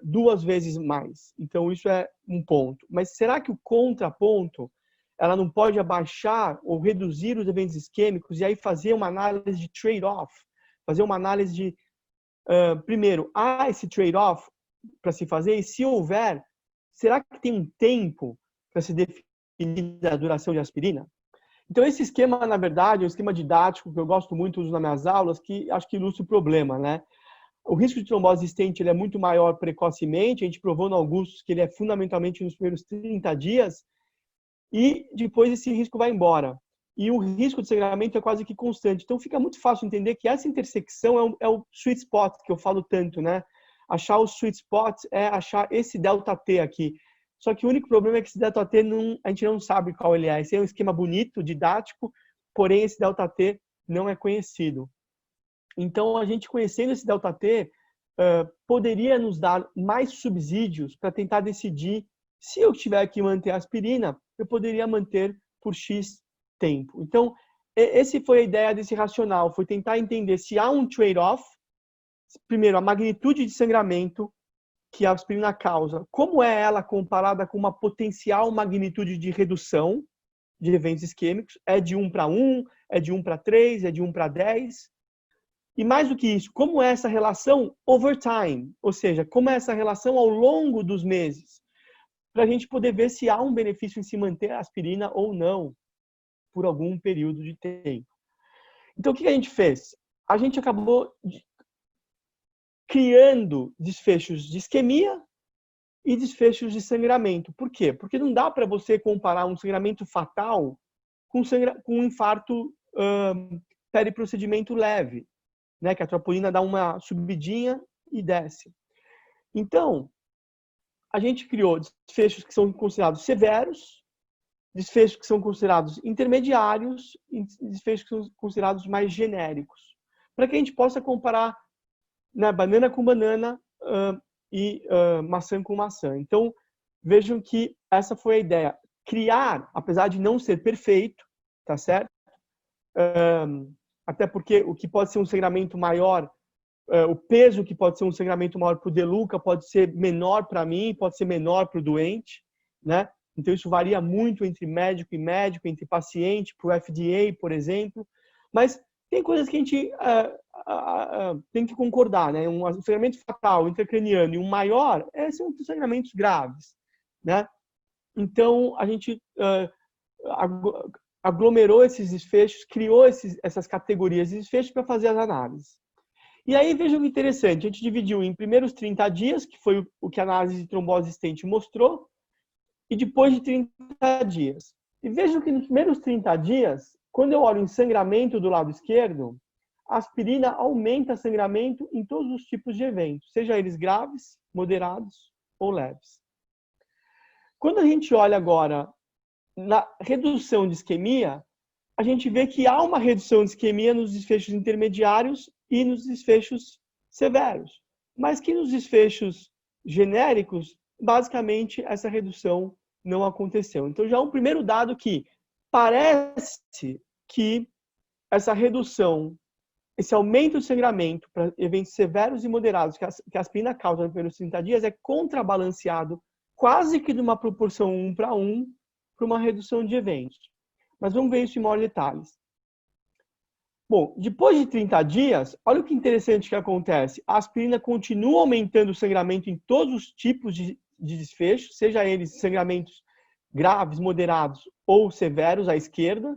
2 vezes mais. Então, isso é um ponto. Mas será que o contraponto ela não pode abaixar ou reduzir os eventos isquêmicos e aí fazer uma análise de trade-off, fazer uma análise de, primeiro, há esse trade-off para se fazer? E se houver, será que tem um tempo para se definir a duração de aspirina? Então, esse esquema, na verdade, é um esquema didático que eu gosto muito, uso nas minhas aulas, que acho que ilustra o problema, né? O risco de trombose existente ele é muito maior precocemente, a gente provou no Augustus que ele é fundamentalmente nos primeiros 30 dias, e depois esse risco vai embora. E o risco de sangramento é quase que constante. Então, fica muito fácil entender que essa intersecção é o sweet spot que eu falo tanto, né? Achar o sweet spot é achar esse delta T aqui. Só que o único problema é que esse delta T a gente não sabe qual ele é. Esse é um esquema bonito, didático, porém esse delta T não é conhecido. Então, a gente conhecendo esse delta T, poderia nos dar mais subsídios para tentar decidir se eu tiver que manter a aspirina, eu poderia manter por X tempo. Então, essa foi a ideia desse racional, foi tentar entender se há um trade-off, primeiro, a magnitude de sangramento que a aspirina causa, como é ela comparada com uma potencial magnitude de redução de eventos isquêmicos, é de 1 para 1, é de 1 para 3, é de 1 para 10, e mais do que isso, como é essa relação over time, ou seja, como é essa relação ao longo dos meses, para a gente poder ver se há um benefício em se manter a aspirina ou não, por algum período de tempo. Então, o que a gente fez? A gente acabou criando desfechos de isquemia e desfechos de sangramento. Por quê? Porque não dá para você comparar um sangramento fatal com um infarto periprocedimento leve, né? Que a troponina dá uma subidinha e desce. Então, a gente criou desfechos que são considerados severos, desfechos que são considerados intermediários e desfechos que são considerados mais genéricos, para que a gente possa comparar, né, banana com banana e maçã com maçã. Então, vejam que essa foi a ideia. Criar, apesar de não ser perfeito, tá certo? Até porque o que pode ser um sangramento maior, o peso que pode ser um sangramento maior para o Deluca pode ser menor para mim, pode ser menor para o doente, né? Então, isso varia muito entre médico e médico, entre paciente, para o FDA, por exemplo. Mas tem coisas que a gente tem que concordar, né? Um sangramento fatal intracraniano e um maior são sangramentos graves, né? Então, a gente aglomerou esses desfechos, criou essas categorias de desfechos para fazer as análises. E aí, vejam que interessante, a gente dividiu em primeiros 30 dias, que foi o que a análise de trombose existente mostrou, e depois de 30 dias. E vejam que nos primeiros 30 dias, quando eu olho em sangramento do lado esquerdo, a aspirina aumenta sangramento em todos os tipos de eventos, seja eles graves, moderados ou leves. Quando a gente olha agora na redução de isquemia, a gente vê que há uma redução de isquemia nos desfechos intermediários e nos desfechos severos, mas que nos desfechos genéricos, basicamente, essa redução não aconteceu. Então, já é um primeiro dado que parece que essa redução, esse aumento de sangramento para eventos severos e moderados que a aspirina causa nos primeiros 30 dias é contrabalanceado quase que numa proporção 1 para 1 para uma redução de eventos. Mas vamos ver isso em maiores detalhes. Bom, depois de 30 dias, olha o que interessante que acontece. A aspirina continua aumentando o sangramento em todos os tipos de desfecho, seja eles sangramentos graves, moderados ou severos à esquerda.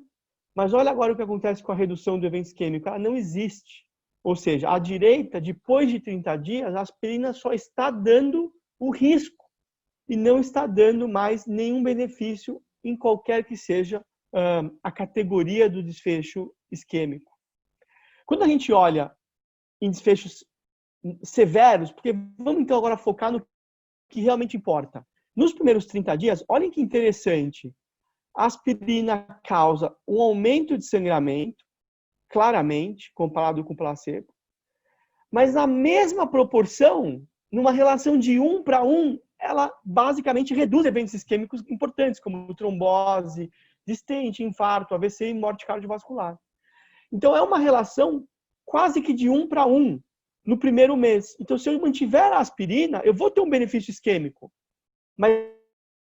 Mas olha agora o que acontece com a redução do evento isquêmico. Ela não existe. Ou seja, à direita, depois de 30 dias, a aspirina só está dando o risco e não está dando mais nenhum benefício em qualquer que seja a categoria do desfecho isquêmico. Quando a gente olha em desfechos severos, porque vamos então agora focar no que realmente importa. Nos primeiros 30 dias, olhem que interessante, a aspirina causa um aumento de sangramento, claramente, comparado com o placebo, mas na mesma proporção, numa relação de 1 para 1, ela basicamente reduz eventos isquêmicos importantes, como trombose, de-stent, infarto, AVC e morte cardiovascular. Então, é uma relação quase que de 1 para 1 no primeiro mês. Então, se eu mantiver a aspirina, eu vou ter um benefício isquêmico, mas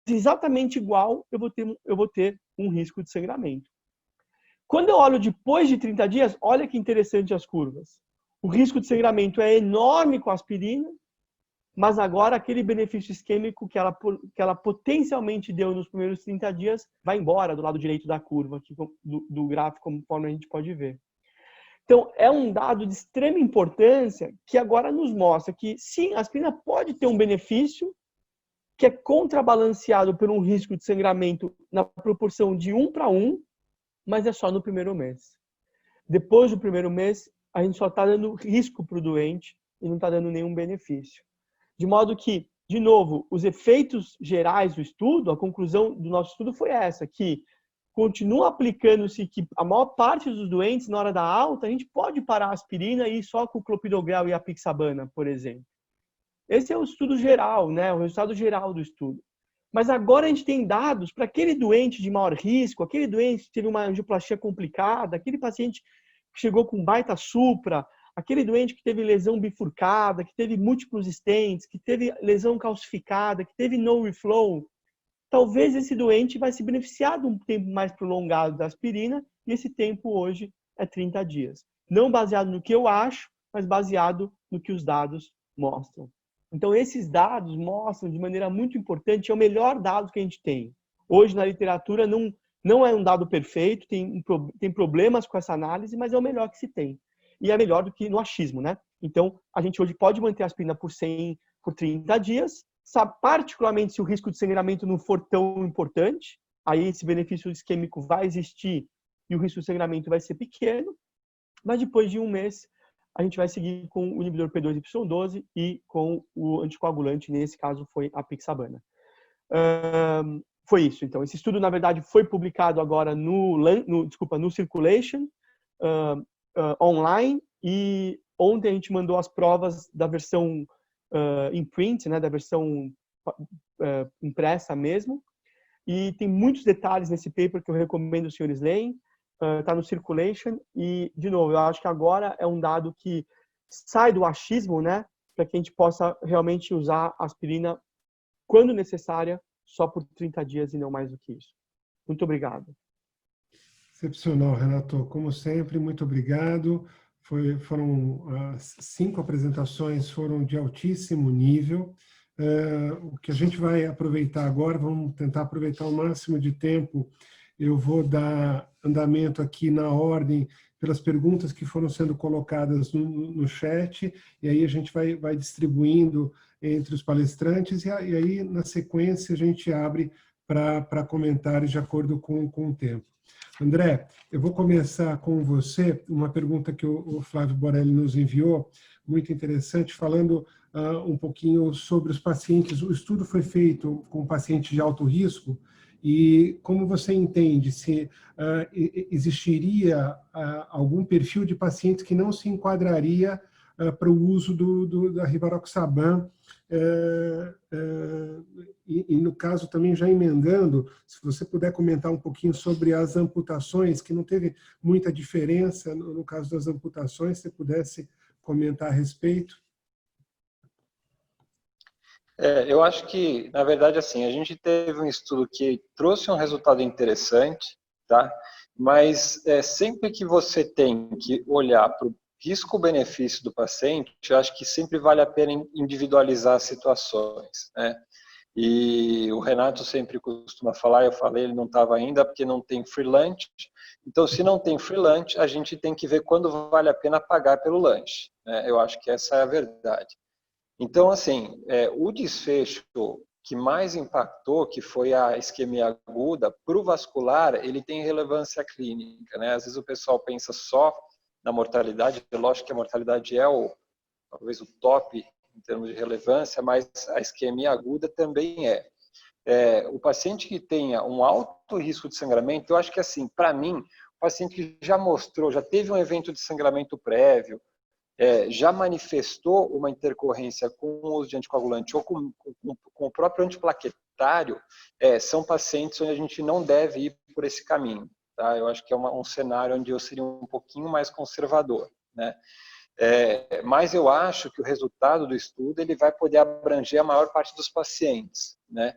exatamente igual eu vou ter um risco de sangramento. Quando eu olho depois de 30 dias, olha que interessante as curvas. O risco de sangramento é enorme com a aspirina, mas agora aquele benefício isquêmico que ela potencialmente deu nos primeiros 30 dias vai embora do lado direito da curva, aqui do gráfico, conforme a gente pode ver. Então, é um dado de extrema importância que agora nos mostra que, sim, a aspirina pode ter um benefício que é contrabalanceado por um risco de sangramento na proporção de 1 para 1, mas é só no primeiro mês. Depois do primeiro mês, a gente só está dando risco para o doente e não está dando nenhum benefício. De modo que, de novo, os efeitos gerais do estudo, a conclusão do nosso estudo foi essa, que continua aplicando-se que a maior parte dos doentes, na hora da alta, a gente pode parar a aspirina e ir só com o clopidogrel e a apixabana, por exemplo. Esse é o estudo geral, né? O resultado geral do estudo. Mas agora a gente tem dados para aquele doente de maior risco, aquele doente que teve uma angioplastia complicada, aquele paciente que chegou com baita supra, aquele doente que teve lesão bifurcada, que teve múltiplos stents, que teve lesão calcificada, que teve no reflow, talvez esse doente vai se beneficiar de um tempo mais prolongado da aspirina, e esse tempo hoje é 30 dias. Não baseado no que eu acho, mas baseado no que os dados mostram. Então, esses dados mostram de maneira muito importante, é o melhor dado que a gente tem. Hoje, na literatura, não é um dado perfeito, tem problemas com essa análise, mas é o melhor que se tem. E é melhor do que no achismo, né? Então, a gente hoje pode manter a aspirina por 30 dias, sabe, particularmente se o risco de sangramento não for tão importante, aí esse benefício isquêmico vai existir e o risco de sangramento vai ser pequeno, mas depois de um mês, a gente vai seguir com o inibidor P2Y12 e com o anticoagulante, nesse caso foi a apixabana. Foi isso, então. Esse estudo, na verdade, foi publicado agora no Circulation, online, e ontem a gente mandou as provas da versão em print, né, da versão impressa mesmo, e tem muitos detalhes nesse paper que eu recomendo os senhores leem, está no Circulation, e, de novo, eu acho que agora é um dado que sai do achismo, né, para que a gente possa realmente usar a aspirina quando necessária, só por 30 dias e não mais do que isso. Muito obrigado. Excepcional, Renato. Como sempre, muito obrigado. Foram 5 apresentações, foram de altíssimo nível. O que a gente vai aproveitar agora, vamos tentar aproveitar o máximo de tempo. Eu vou dar andamento aqui na ordem pelas perguntas que foram sendo colocadas no chat, e aí a gente vai distribuindo entre os palestrantes, e aí, na sequência, a gente abre para comentários de acordo com o tempo. André, eu vou começar com você, uma pergunta que o Flávio Borelli nos enviou, muito interessante, falando um pouquinho sobre os pacientes. O estudo foi feito com pacientes de alto risco, e como você entende, se existiria algum perfil de pacientes que não se enquadraria para o uso da rivaroxaban, e no caso também já emendando, se você puder comentar um pouquinho sobre as amputações, que não teve muita diferença no caso das amputações, se pudesse comentar a respeito. Eu acho que, na verdade, assim, a gente teve um estudo que trouxe um resultado interessante, tá? Mas sempre que você tem que olhar para o risco-benefício do paciente, eu acho que sempre vale a pena individualizar as situações, né? E o Renato sempre costuma falar, eu falei, ele não estava ainda, porque não tem free lunch. Então, se não tem free lunch, a gente tem que ver quando vale a pena pagar pelo lanche, né? Eu acho que essa é a verdade. Então, assim, o desfecho que mais impactou, que foi a isquemia aguda, para o vascular, ele tem relevância clínica, né? Às vezes o pessoal pensa só na mortalidade, lógico que a mortalidade é talvez o top em termos de relevância, mas a isquemia aguda também é. O paciente que tenha um alto risco de sangramento, eu acho que, assim, para mim, o paciente que já teve um evento de sangramento prévio, já manifestou uma intercorrência com o uso de anticoagulante ou com o próprio antiplaquetário, são pacientes onde a gente não deve ir por esse caminho. Tá? Eu acho que é um cenário onde eu seria um pouquinho mais conservador, né? Mas eu acho que o resultado do estudo ele vai poder abranger a maior parte dos pacientes, né?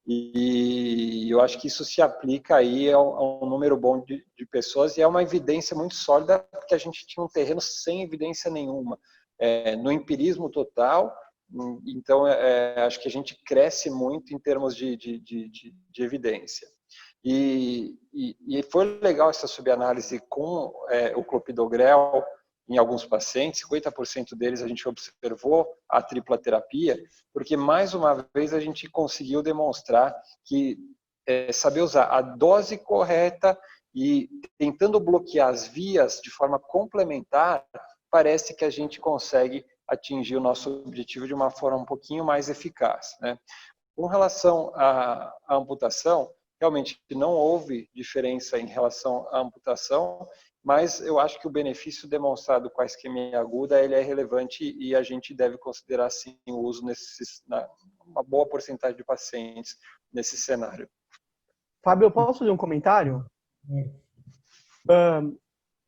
E eu acho que isso se aplica aí a um número bom de pessoas, e é uma evidência muito sólida, porque a gente tinha um terreno sem evidência nenhuma, no empirismo total. Então, acho que a gente cresce muito em termos de evidência. E foi legal essa subanálise com o clopidogrel em alguns pacientes. 50% deles a gente observou a tripla terapia, porque mais uma vez a gente conseguiu demonstrar que saber usar a dose correta e tentando bloquear as vias de forma complementar, parece que a gente consegue atingir o nosso objetivo de uma forma um pouquinho mais eficaz, né? Com relação à amputação, realmente não houve diferença em relação à amputação, mas eu acho que o benefício demonstrado com a isquemia aguda ele é relevante e a gente deve considerar sim o uso uma boa porcentagem de pacientes nesse cenário. Fábio, eu posso fazer um comentário?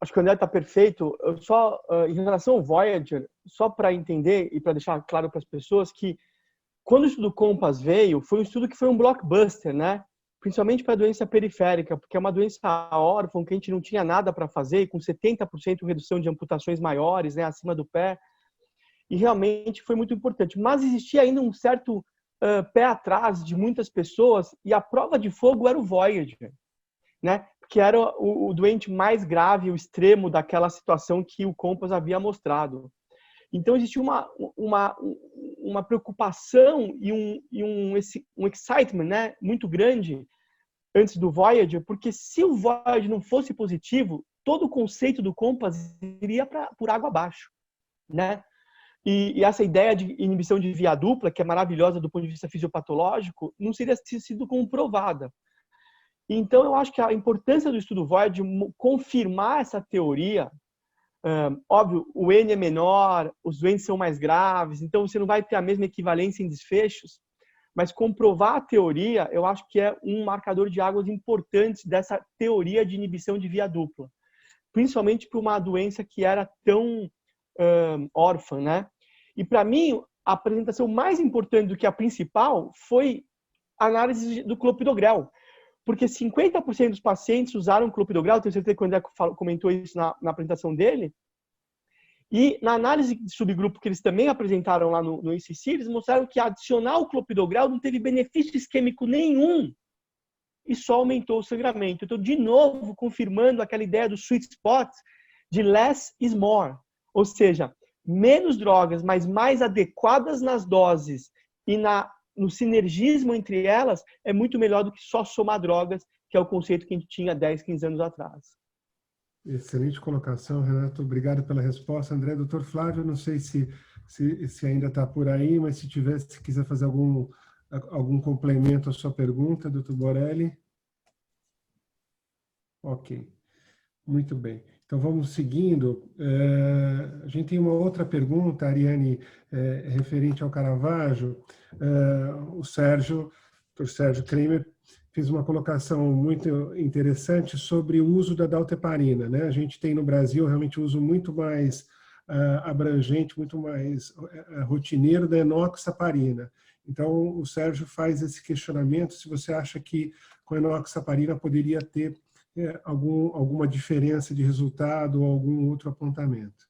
Acho que o André está perfeito. Eu só, em relação ao Voyager, só para entender e para deixar claro para as pessoas que quando o estudo COMPASS veio, foi um estudo que foi um blockbuster, né? Principalmente para a doença periférica, porque é uma doença órfã que a gente não tinha nada para fazer, e com 70% de redução de amputações maiores, né, acima do pé. E realmente foi muito importante. Mas existia ainda um certo pé atrás de muitas pessoas, e a prova de fogo era o Voyager, né? Que era o doente mais grave, o extremo daquela situação que o COMPASS havia mostrado. Então, existia uma preocupação e um excitement, né, muito grande antes do Voyager, porque se o Voyager não fosse positivo, todo o conceito do COMPASS iria por água abaixo, né? E essa ideia de inibição de via dupla, que é maravilhosa do ponto de vista fisiopatológico, não teria sido comprovada. Então, eu acho que a importância do estudo Voyager de confirmar essa teoria. Óbvio, o N é menor, os doentes são mais graves, então você não vai ter a mesma equivalência em desfechos, mas comprovar a teoria, eu acho que é um marcador de águas importante dessa teoria de inibição de via dupla, principalmente para uma doença que era tão órfã, né? E para mim, a apresentação mais importante do que a principal foi a análise do clopidogrel, porque 50% dos pacientes usaram clopidogrel, tenho certeza que o André comentou isso na apresentação dele, e na análise de subgrupo que eles também apresentaram lá no ICC, eles mostraram que adicionar o clopidogrel não teve benefício isquêmico nenhum e só aumentou o sangramento. Então, de novo, confirmando aquela ideia do sweet spot de less is more, ou seja, menos drogas, mas mais adequadas nas doses e no sinergismo entre elas, é muito melhor do que só somar drogas, que é o conceito que a gente tinha 10, 15 anos atrás. Excelente colocação, Renato. Obrigado pela resposta. André, doutor Flávio, não sei se ainda está por aí, mas se quiser fazer algum complemento à sua pergunta, doutor Borelli. Ok, muito bem. Então, vamos seguindo. A gente tem uma outra pergunta, Ariane, referente ao Caravaggio. O Dr. Sérgio Kramer, fez uma colocação muito interessante sobre o uso da dalteparina, né? A gente tem no Brasil realmente um uso muito mais abrangente, muito mais rotineiro da enoxaparina. Então, o Sérgio faz esse questionamento se você acha que com a enoxaparina poderia ter alguma diferença de resultado ou algum outro apontamento.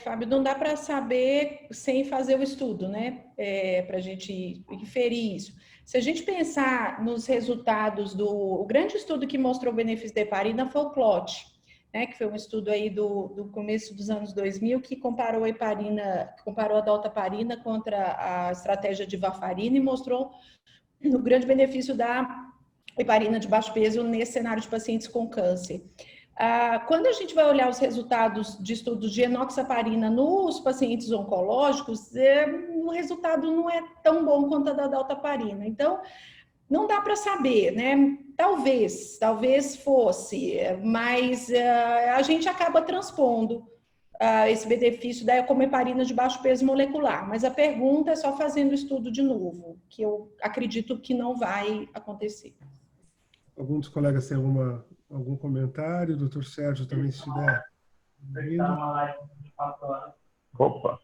Fábio, não dá para saber sem fazer o estudo, né? Para a gente inferir isso. Se a gente pensar nos resultados o grande estudo que mostrou o benefício da heparina foi o CLOT, né? Que foi um estudo aí do começo dos anos 2000 que comparou a heparina, comparou a dalteparina contra a estratégia de varfarina e mostrou o grande benefício da heparina de baixo peso nesse cenário de pacientes com câncer. Quando a gente vai olhar os resultados de estudos de enoxaparina nos pacientes oncológicos, o resultado não é tão bom quanto a da dalteparina. Então, não dá para saber, né? Talvez fosse, mas a gente acaba transpondo esse benefício como heparina de baixo peso molecular. Mas a pergunta é só fazendo o estudo de novo, que eu acredito que não vai acontecer. Algum dos colegas tem algum comentário? O doutor Sérgio também, se tiver. Opa!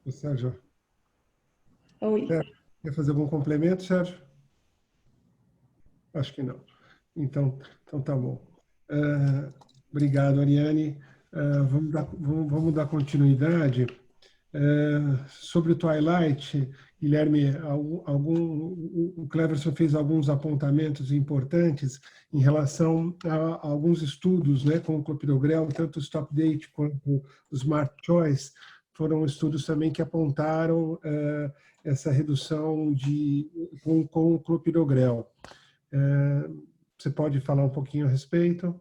O Sérgio. Oi. Quer fazer algum complemento, Sérgio? Acho que não. Então tá bom. Obrigado, Ariane. Vamos dar continuidade. Sobre o Twilight, Guilherme, o Cleverson fez alguns apontamentos importantes em relação a alguns estudos, né, com o clopidogrel, tanto o Stop Date quanto o Smart Choice, foram estudos também que apontaram essa redução com o clopidogrel. Você pode falar um pouquinho a respeito?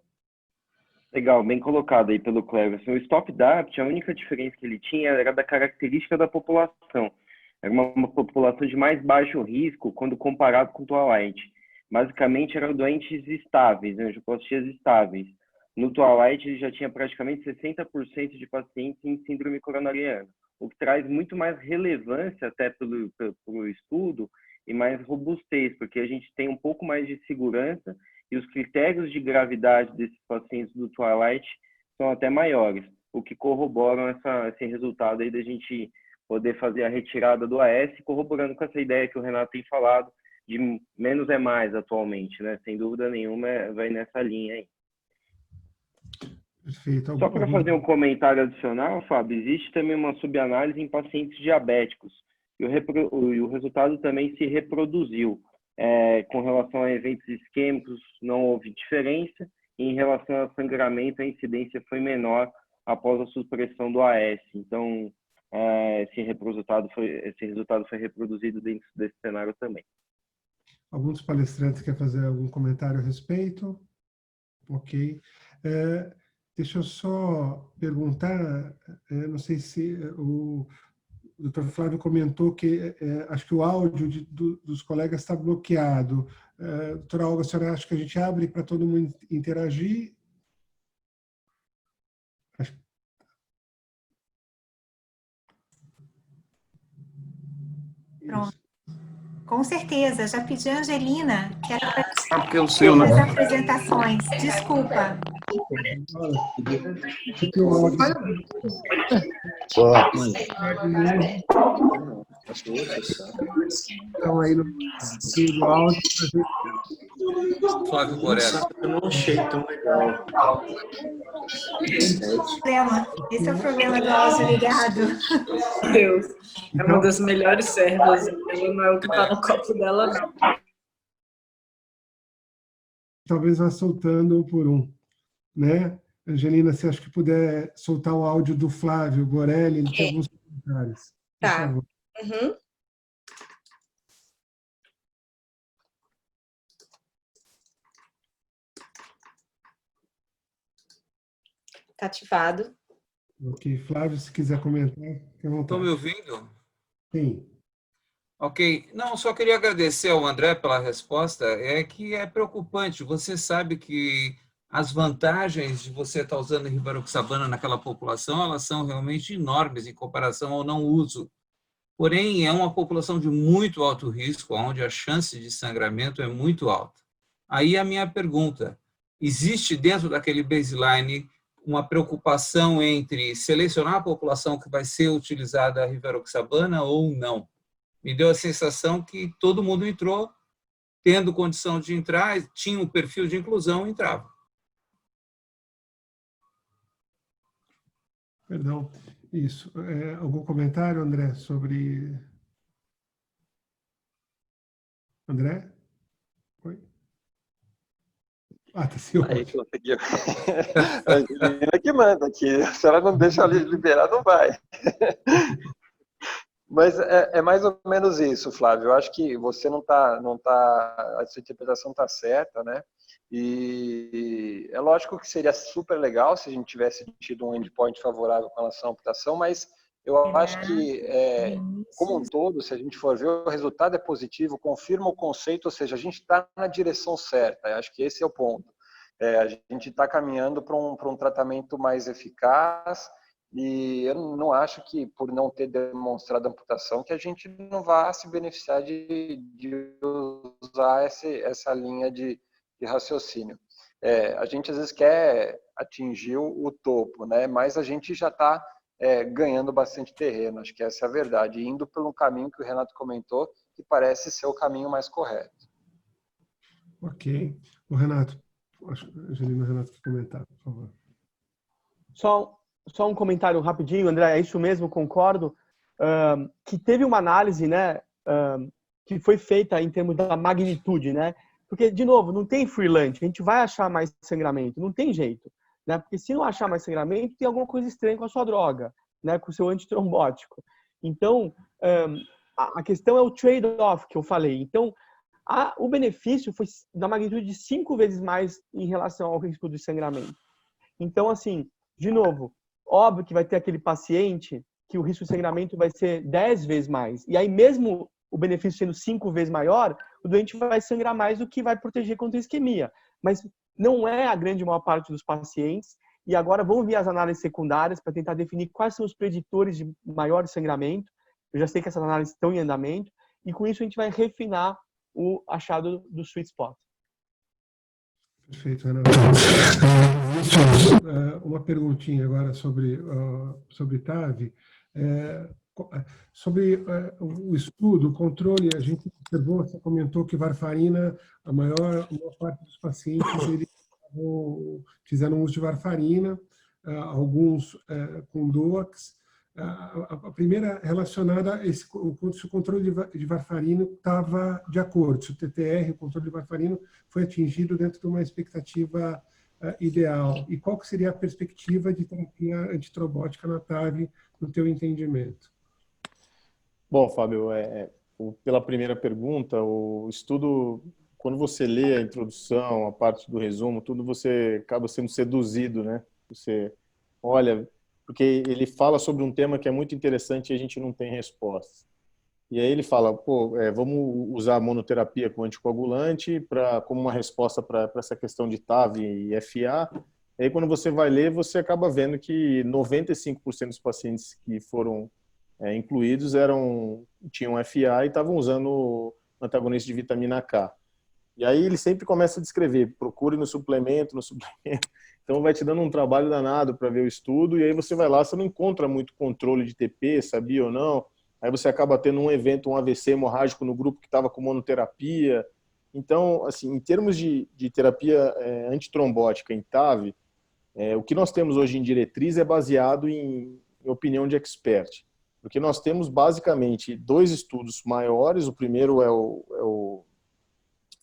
Legal, bem colocado aí pelo Cleverson. O Stop Dart, a única diferença que ele tinha era da característica da população. Era uma população de mais baixo risco quando comparado com o Twilight. Basicamente, eram doentes estáveis, angioplastias estáveis. No Twilight, ele já tinha praticamente 60% de pacientes em síndrome coronariana, o que traz muito mais relevância até pelo estudo e mais robustez, porque a gente tem um pouco mais de segurança e os critérios de gravidade desses pacientes do Twilight são até maiores, o que corroboram esse resultado aí da gente poder fazer a retirada do AS, corroborando com essa ideia que o Renato tem falado de menos é mais atualmente, né? Sem dúvida nenhuma, vai nessa linha aí. Perfeito. Só para fazer um comentário adicional, Fábio, existe também uma subanálise em pacientes diabéticos e o resultado também se reproduziu. Com relação a eventos isquêmicos, não houve diferença. E em relação a sangramento, a incidência foi menor após a supressão do AS. Então, esse resultado foi reproduzido dentro desse cenário também. Alguns palestrantes querem fazer algum comentário a respeito? Ok. Deixa eu só perguntar, não sei se o Dr. Flávio comentou que acho que o áudio dos colegas está bloqueado. Doutora Olga, a senhora acha que a gente abre para todo mundo interagir? Pronto. Com certeza, já pedi a Angelina, que era para porque o seu, né? as apresentações. Desculpa. Então, aí no áudio, Flávio Borella. Eu não achei tão legal. Esse é o problema do áudio ligado. Deus, é uma das melhores servas. Ela não é o que está no copo dela, não. Talvez vá soltando um por um, né? Angelina, se acha que puder soltar o áudio do Flávio Borelli, ele tem alguns comentários. Por Tá. favor. Uhum. Tá ativado. Ok, Flávio, se quiser comentar, fique à vontade. Estão me ouvindo? Sim. Ok. Não, só queria agradecer ao André pela resposta. É que é preocupante. Você sabe que as vantagens de você estar usando rivaroxabana naquela população, elas são realmente enormes em comparação ao não uso. Porém, é uma população de muito alto risco, onde a chance de sangramento é muito alta. Aí a minha pergunta, existe dentro daquele baseline uma preocupação entre selecionar a população que vai ser utilizada a rivaroxabana ou não? Me deu a sensação que todo mundo entrou, tendo condição de entrar, tinha um perfil de inclusão, entrava. Perdão. Isso. Algum comentário, André, sobre... André? Oi? Tá sim. Aí conseguiu. A Angelina que manda aqui. Se ela não deixa ali liberar, não vai. Mas é mais ou menos isso, Flávio. Eu acho que você não tá, a sua interpretação está certa, né? E é lógico que seria super legal se a gente tivesse tido um endpoint favorável com relação à amputação, mas eu acho que, como um todo, se a gente for ver, o resultado é positivo, confirma o conceito, ou seja, a gente está na direção certa. Eu acho que esse é o ponto. A gente está caminhando para um tratamento mais eficaz. E eu não acho que, por não ter demonstrado amputação, que a gente não vá se beneficiar de usar essa linha de raciocínio. A gente, às vezes, quer atingir o topo, né? Mas a gente já está ganhando bastante terreno, acho que essa é a verdade. E indo pelo caminho que o Renato comentou, que parece ser o caminho mais correto. Ok. O Renato, acho que a Angelina e o Renato quer comentar, por favor. Só um comentário rapidinho, André, é isso mesmo, concordo, que teve uma análise, né, que foi feita em termos da magnitude, né, porque, de novo, não tem free lunch, a gente vai achar mais sangramento, não tem jeito, né, porque se não achar mais sangramento, tem alguma coisa estranha com a sua droga, né, com o seu antitrombótico. Então, a questão é o trade-off que eu falei. Então, o benefício foi da magnitude de 5 vezes mais em relação ao risco de sangramento. Então, assim, de novo, óbvio que vai ter aquele paciente que o risco de sangramento vai ser 10 vezes mais. E aí, mesmo o benefício sendo 5 vezes maior, o doente vai sangrar mais do que vai proteger contra a isquemia. Mas não é a grande maior parte dos pacientes. E agora vamos ver as análises secundárias para tentar definir quais são os preditores de maior sangramento. Eu já sei que essas análises estão em andamento. E com isso a gente vai refinar o achado do sweet spot. Perfeito, Renato. Uma perguntinha agora sobre TAV. Sobre o estudo, o controle, a gente observou, você comentou que varfarina, a maior parte dos pacientes eles fizeram uso de varfarina, alguns com DOACs. A primeira relacionada a se o controle de varfarina estava de acordo, se o TTR, o controle de varfarina, foi atingido dentro de uma expectativa ideal. E qual que seria a perspectiva de terapia antitrombótica na TAV, no teu entendimento? Bom, Fábio, pela primeira pergunta, o estudo, quando você lê a introdução, a parte do resumo, tudo, você acaba sendo seduzido, né? Você olha, porque ele fala sobre um tema que é muito interessante e a gente não tem resposta. E aí ele fala, vamos usar a monoterapia com anticoagulante como uma resposta para essa questão de TAV e FA. E aí quando você vai ler, você acaba vendo que 95% dos pacientes que foram incluídos tinham FA e estavam usando antagonista de vitamina K. E aí ele sempre começa a descrever, procure no suplemento. Então vai te dando um trabalho danado para ver o estudo, e aí você vai lá, você não encontra muito controle de TP, sabia ou não. Aí você acaba tendo um evento, um AVC hemorrágico no grupo que estava com monoterapia. Então, assim, em termos de terapia antitrombótica em TAV, o que nós temos hoje em diretriz é baseado em opinião de expert. Porque nós temos basicamente 2 estudos maiores. O primeiro é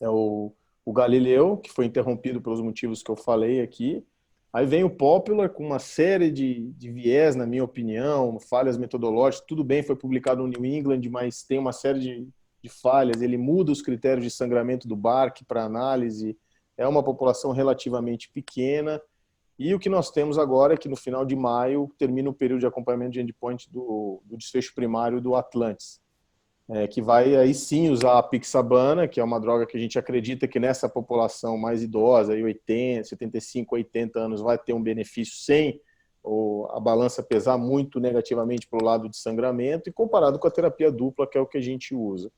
o Galileu, que foi interrompido pelos motivos que eu falei aqui. Aí vem o Popular, com uma série de viés, na minha opinião, falhas metodológicas. Tudo bem, foi publicado no New England, mas tem uma série de falhas. Ele muda os critérios de sangramento do BARC para análise. É uma população relativamente pequena. E o que nós temos agora é que no final de maio termina o período de acompanhamento de endpoint do desfecho primário do Atlantis, que vai aí sim usar a Pixabana, que é uma droga que a gente acredita que nessa população mais idosa, aí 75, 80 anos, vai ter um benefício sem a balança pesar muito negativamente para o lado de sangramento, e comparado com a terapia dupla, que é o que a gente usa.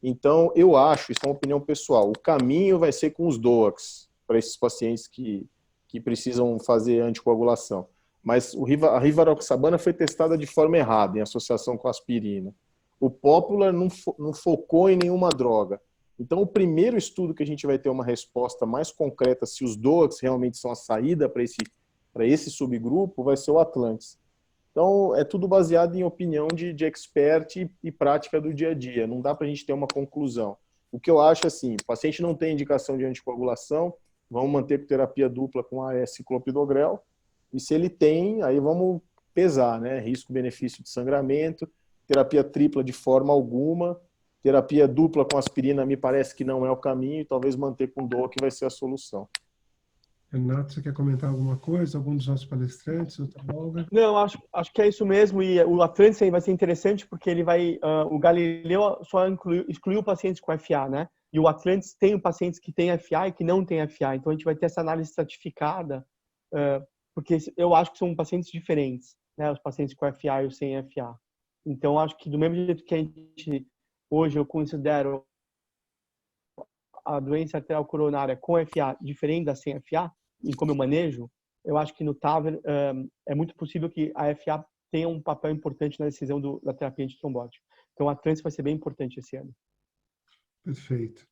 Então, eu acho, isso é uma opinião pessoal, o caminho vai ser com os DOACs, para esses pacientes que precisam fazer anticoagulação. Mas a rivaroxabana foi testada de forma errada, em associação com a aspirina. O Popular não focou em nenhuma droga. Então, o primeiro estudo que a gente vai ter uma resposta mais concreta se os DOACs realmente são a saída para esse subgrupo vai ser o Atlantis. Então, é tudo baseado em opinião de expert e prática do dia a dia. Não dá para a gente ter uma conclusão. O que eu acho assim, o paciente não tem indicação de anticoagulação, vamos manter com terapia dupla com AS-clopidogrel. E se ele tem, aí vamos pesar, né? Risco-benefício de sangramento. Terapia tripla de forma alguma, terapia dupla com aspirina me parece que não é o caminho, e talvez manter com DOAC vai ser a solução. Renato, você quer comentar alguma coisa? Algum dos nossos palestrantes? Doutor Olga? Não, acho que é isso mesmo, e o Atlantis vai ser interessante porque ele vai, o Galileu só excluiu pacientes com FA, né? E o Atlantis tem pacientes que têm FA e que não têm FA, então a gente vai ter essa análise estratificada, porque eu acho que são pacientes diferentes, né? Os pacientes com FA e os sem FA. Então, acho que do mesmo jeito que hoje eu considero a doença arterial coronária com FA diferente da sem FA, em como eu manejo, eu acho que no TAVR é muito possível que a FA tenha um papel importante na decisão da terapia antitrombótica. Então, a trans vai ser bem importante esse ano. Perfeito.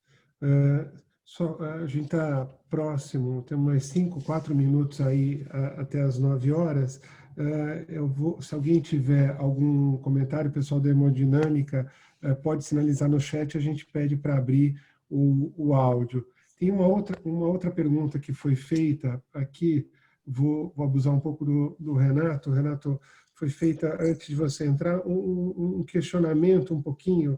A gente está próximo, temos mais 4 minutos aí até as 9 horas. Se alguém tiver algum comentário, o pessoal da hemodinâmica pode sinalizar no chat, a gente pede para abrir o áudio. Tem uma outra pergunta que foi feita aqui, vou abusar um pouco do Renato. Renato, foi feita, antes de você entrar, um questionamento um pouquinho,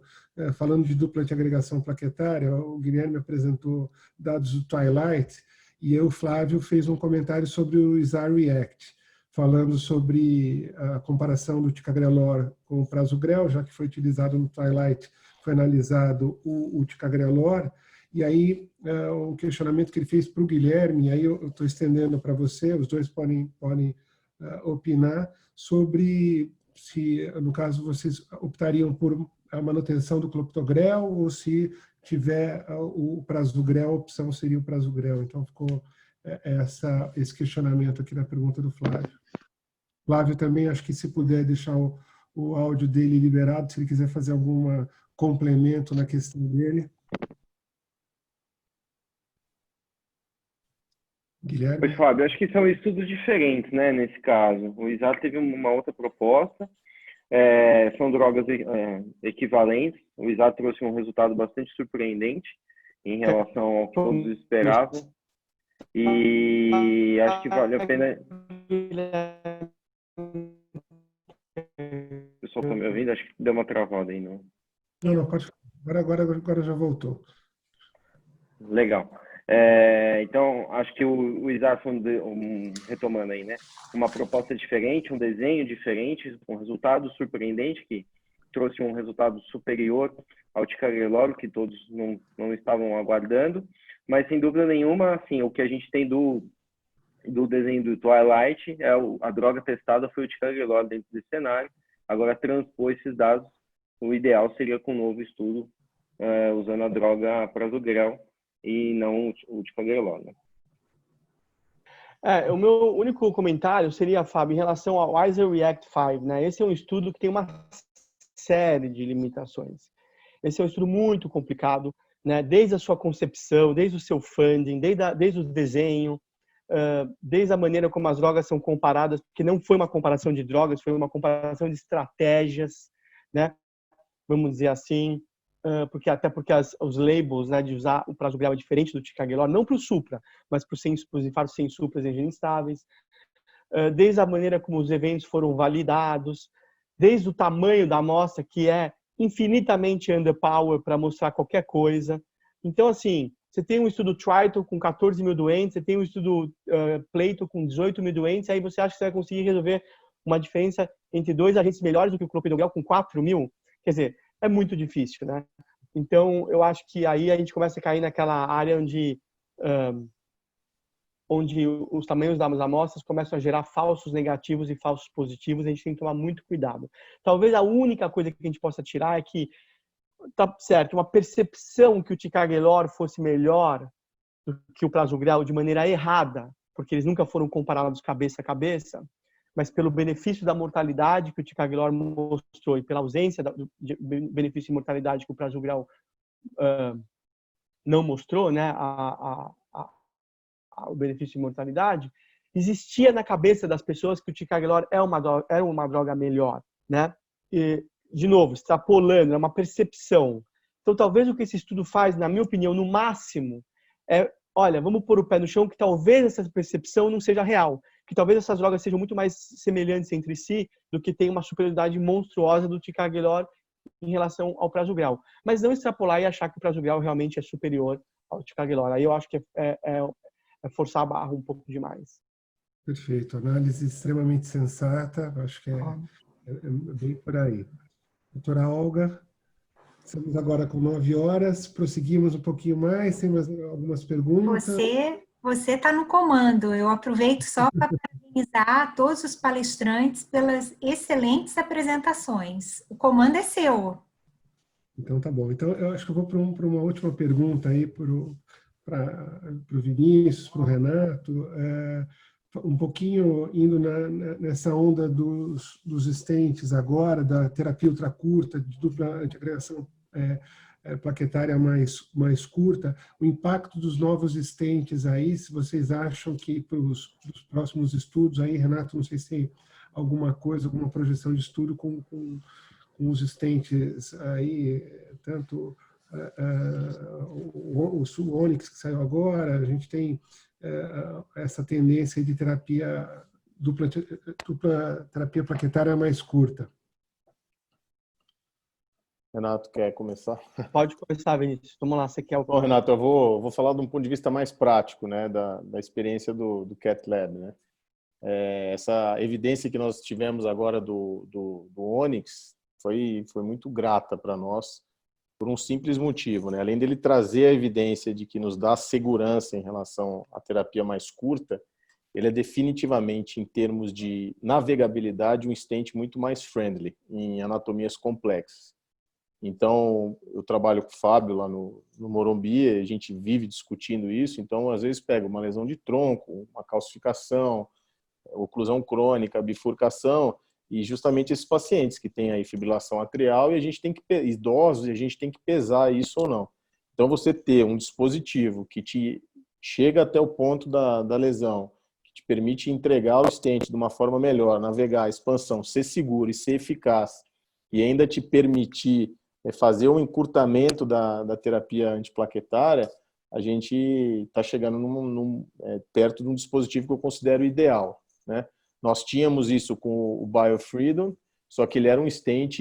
falando de dupla de agregação plaquetária. O Guilherme apresentou dados do Twilight, e eu, Flávio, fez um comentário sobre o SAR-React, falando sobre a comparação do ticagrelor com o prasugrel, já que foi utilizado no Twilight, foi analisado o ticagrelor. E aí, um questionamento que ele fez para o Guilherme, e aí eu estou estendendo para você, os dois podem opinar sobre se, no caso, vocês optariam por a manutenção do clopidogrel ou se tiver o prasugrel, a opção seria o prasugrel. Então, ficou esse questionamento aqui na pergunta do Flávio. Flávio também, acho que se puder deixar o áudio dele liberado, se ele quiser fazer algum complemento na questão dele. Guilherme? Pois, Fábio, acho que são estudos diferentes, né, nesse caso. O ISAR teve uma outra proposta, são drogas equivalentes. O ISAR trouxe um resultado bastante surpreendente em relação ao que todos esperavam. E acho que vale a pena... O pessoal está me ouvindo? Acho que deu uma travada aí, não? Não, pode... Agora já voltou. Legal. Então, acho que o ISAR foi, retomando aí, né? Uma proposta diferente, um desenho diferente, um resultado surpreendente, que trouxe um resultado superior ao ticagrelor, que todos não estavam aguardando. Mas, sem dúvida nenhuma, assim, o que a gente tem do desenho do Twilight, a droga testada foi o ticagrelor dentro desse cenário. Agora, transpor esses dados, o ideal seria com um novo estudo, usando a droga prasugrel, e não o ticagrelor, né? O meu único comentário seria, Fábio, em relação ao ISAR-React-5, né? Esse é um estudo que tem uma série de limitações. Esse é um estudo muito complicado, né? Desde a sua concepção, desde o seu funding, desde o desenho, desde a maneira como as drogas são comparadas, porque não foi uma comparação de drogas, foi uma comparação de estratégias, né? Vamos dizer assim. Porque os labels, né, de usar o prasugrel é diferente do ticagrelor, não para o supra, mas para os infartos sem supras em genes instáveis, desde a maneira como os eventos foram validados, desde o tamanho da amostra, que é infinitamente underpower para mostrar qualquer coisa. Então, assim, você tem um estudo Triton com 14 mil doentes, você tem um estudo Plato com 18 mil doentes, aí você acha que você vai conseguir resolver uma diferença entre dois agentes melhores do que o clopidogrel com 4 mil? Quer dizer, é muito difícil, né? Então, eu acho que aí a gente começa a cair naquela área onde os tamanhos das amostras começam a gerar falsos negativos e falsos positivos, a gente tem que tomar muito cuidado. Talvez a única coisa que a gente possa tirar é que, tá certo, uma percepção que o ticagrelor fosse melhor do que o prasugrel de maneira errada, porque eles nunca foram comparados cabeça a cabeça, mas pelo benefício da mortalidade que o ticagrelor mostrou e pela ausência do benefício de mortalidade que o prasugrel não mostrou, né, o benefício de mortalidade, existia na cabeça das pessoas que o ticagrelor era uma droga melhor, né? E, de novo, extrapolando, é uma percepção. Então, talvez o que esse estudo faz, na minha opinião, no máximo, olha, vamos pôr o pé no chão que talvez essa percepção não seja real, que talvez essas drogas sejam muito mais semelhantes entre si do que tem uma superioridade monstruosa do ticagrelor em relação ao prasugrel. Mas não extrapolar e achar que o prasugrel realmente é superior ao ticagrelor. Aí eu acho que é forçar a barra um pouco demais. Perfeito. Análise extremamente sensata. Acho que é bem por aí. Doutora Olga, estamos agora com 9 horas. Prosseguimos um pouquinho mais. Tem mais algumas perguntas? Você está no comando. Eu aproveito só para parabenizar todos os palestrantes pelas excelentes apresentações. O comando é seu. Então, tá bom. Então, eu acho que eu vou para uma última pergunta aí para o Vinícius, para o Renato. um pouquinho indo nessa onda dos stents agora, da terapia ultracurta, de dupla antiagregação plaquetária mais curta, o impacto dos novos stents aí, se vocês acham que para os próximos estudos aí, Renato, não sei se tem alguma coisa, alguma projeção de estudo com os stents aí, tanto o Onyx que saiu agora, a gente tem essa tendência de terapia dupla terapia plaquetária mais curta. Renato, quer começar? Pode começar, Vinícius. Vamos lá, você quer o... Bom, Renato, eu vou falar de um ponto de vista mais prático, né, da experiência do Cath Lab, né? Essa evidência que nós tivemos agora do Onyx foi muito grata para nós, por um simples motivo, né? Além dele trazer a evidência de que nos dá segurança em relação à terapia mais curta, ele é definitivamente, em termos de navegabilidade, um stent muito mais friendly em anatomias complexas. Então, eu trabalho com o Fábio lá no Morumbi, a gente vive discutindo isso, então às vezes pega uma lesão de tronco, uma calcificação, oclusão crônica, bifurcação, e justamente esses pacientes que têm aí fibrilação atrial, e a gente tem que, idosos, e a gente tem que pesar isso ou não. Então, você ter um dispositivo que te chega até o ponto da lesão, que te permite entregar o stent de uma forma melhor, navegar, expansão, ser seguro e ser eficaz, e ainda te permitir fazer um encurtamento da terapia antiplaquetária, a gente está chegando perto de um dispositivo que eu considero ideal, né? Nós tínhamos isso com o BioFreedom, só que ele era um stent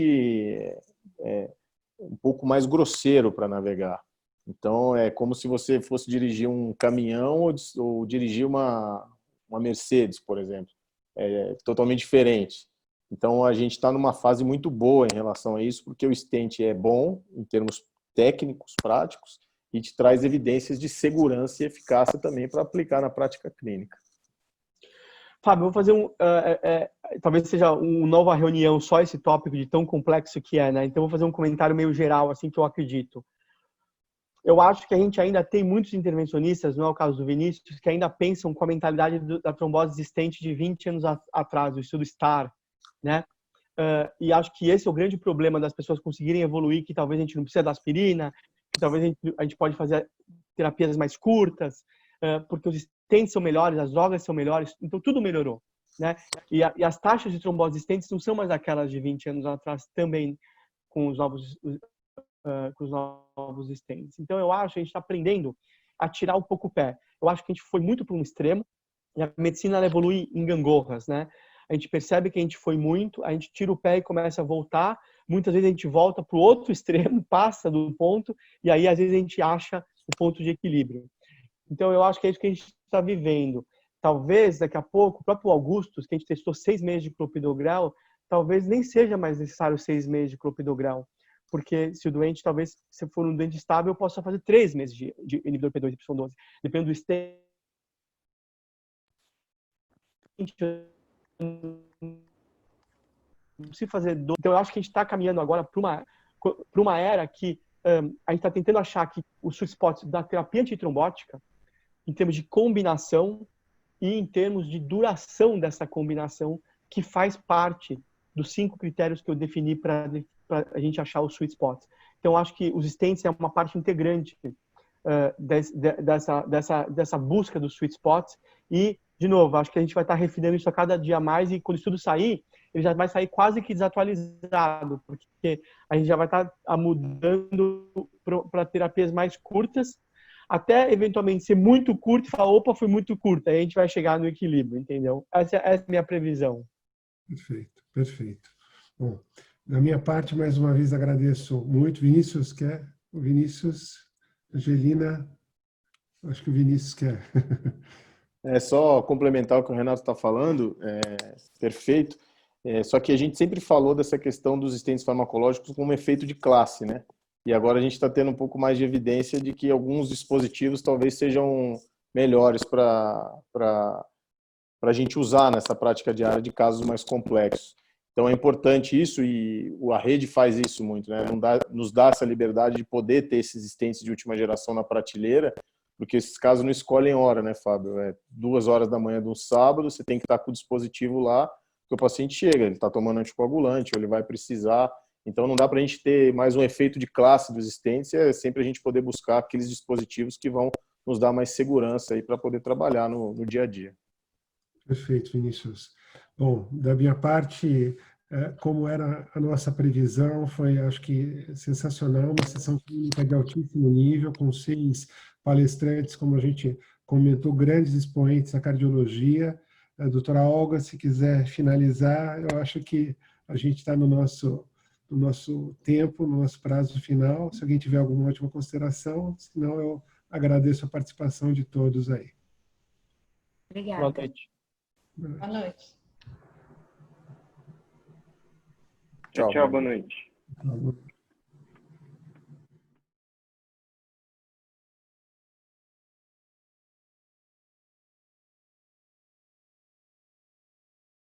um pouco mais grosseiro para navegar. Então, é como se você fosse dirigir um caminhão ou dirigir uma Mercedes, por exemplo. É totalmente diferente. Então, a gente está numa fase muito boa em relação a isso, porque o stent é bom em termos técnicos, práticos, e te traz evidências de segurança e eficácia também para aplicar na prática clínica. Fábio, vou fazer talvez seja uma nova reunião só esse tópico de tão complexo que é, né? Então, vou fazer um comentário meio geral, assim, que eu acredito. Eu acho que a gente ainda tem muitos intervencionistas, não é o caso do Vinícius, que ainda pensam com a mentalidade da trombose existente de 20 anos atrás, o estudo STAR, né? E acho que esse é o grande problema das pessoas conseguirem evoluir, que talvez a gente não precisa da aspirina, que talvez a gente pode fazer terapias mais curtas, porque os stents são melhores, as drogas são melhores, então tudo melhorou, né? E as taxas de trombose stents não são mais aquelas de 20 anos atrás também com os novos stents. Então eu acho que a gente está aprendendo a tirar um pouco o pé. Eu acho que a gente foi muito para um extremo e a medicina ela evolui em gangorras, né? A gente percebe que a gente foi muito, a gente tira o pé e começa a voltar. Muitas vezes a gente volta para o outro extremo, passa do ponto, e aí às vezes a gente acha o ponto de equilíbrio. Então eu acho que é isso que a gente está vivendo. Talvez daqui a pouco, o próprio Augustus, que a gente testou 6 meses de clopidogrel, talvez nem seja mais necessário 6 meses de clopidogrel. Porque se o doente, talvez, se for um doente estável, eu possa fazer 3 meses de inibidor P2 y 12. Dependendo do stent. Se fazer então eu acho que a gente está caminhando agora para uma era que a gente está tentando achar que o sweet spot da terapia antitrombótica, em termos de combinação e em termos de duração dessa combinação, que faz parte dos 5 critérios que eu defini para a gente achar os sweet spots. Então eu acho que os stents é uma parte integrante dessa busca dos sweet spots e, de novo, acho que a gente vai estar refinando isso a cada dia mais e quando o estudo sair, ele já vai sair quase que desatualizado, porque a gente já vai estar mudando para terapias mais curtas, até eventualmente ser muito curto e falar, opa, foi muito curto, aí a gente vai chegar no equilíbrio, entendeu? Essa é a minha previsão. Perfeito, perfeito. Bom, da minha parte, mais uma vez agradeço muito. Vinícius quer? O Vinícius, Angelina, acho que o Vinícius quer. É só complementar o que o Renato está falando, perfeito. Só que a gente sempre falou dessa questão dos stents farmacológicos como efeito de classe, né? E agora a gente está tendo um pouco mais de evidência de que alguns dispositivos talvez sejam melhores para a gente usar nessa prática diária de casos mais complexos. Então é importante isso e a rede faz isso muito, né? Nos dá essa liberdade de poder ter esses stents de última geração na prateleira, porque esses casos não escolhem hora, né, Fábio? É 2 horas da manhã de um sábado, você tem que estar com o dispositivo lá, porque o paciente chega, ele está tomando anticoagulante, ou ele vai precisar. Então, não dá para a gente ter mais um efeito de classe dos stents, é sempre a gente poder buscar aqueles dispositivos que vão nos dar mais segurança aí para poder trabalhar no dia a dia. Perfeito, Vinícius. Bom, da minha parte, como era a nossa previsão, foi, acho que, sensacional, uma sessão clínica de altíssimo nível, com 6 palestrantes, como a gente comentou, grandes expoentes da cardiologia. A doutora Olga, se quiser finalizar, eu acho que a gente está no nosso tempo, no nosso prazo final. Se alguém tiver alguma última consideração, senão eu agradeço a participação de todos aí. Obrigada. Boa noite. Boa noite. Tchau, boa noite. Por favor.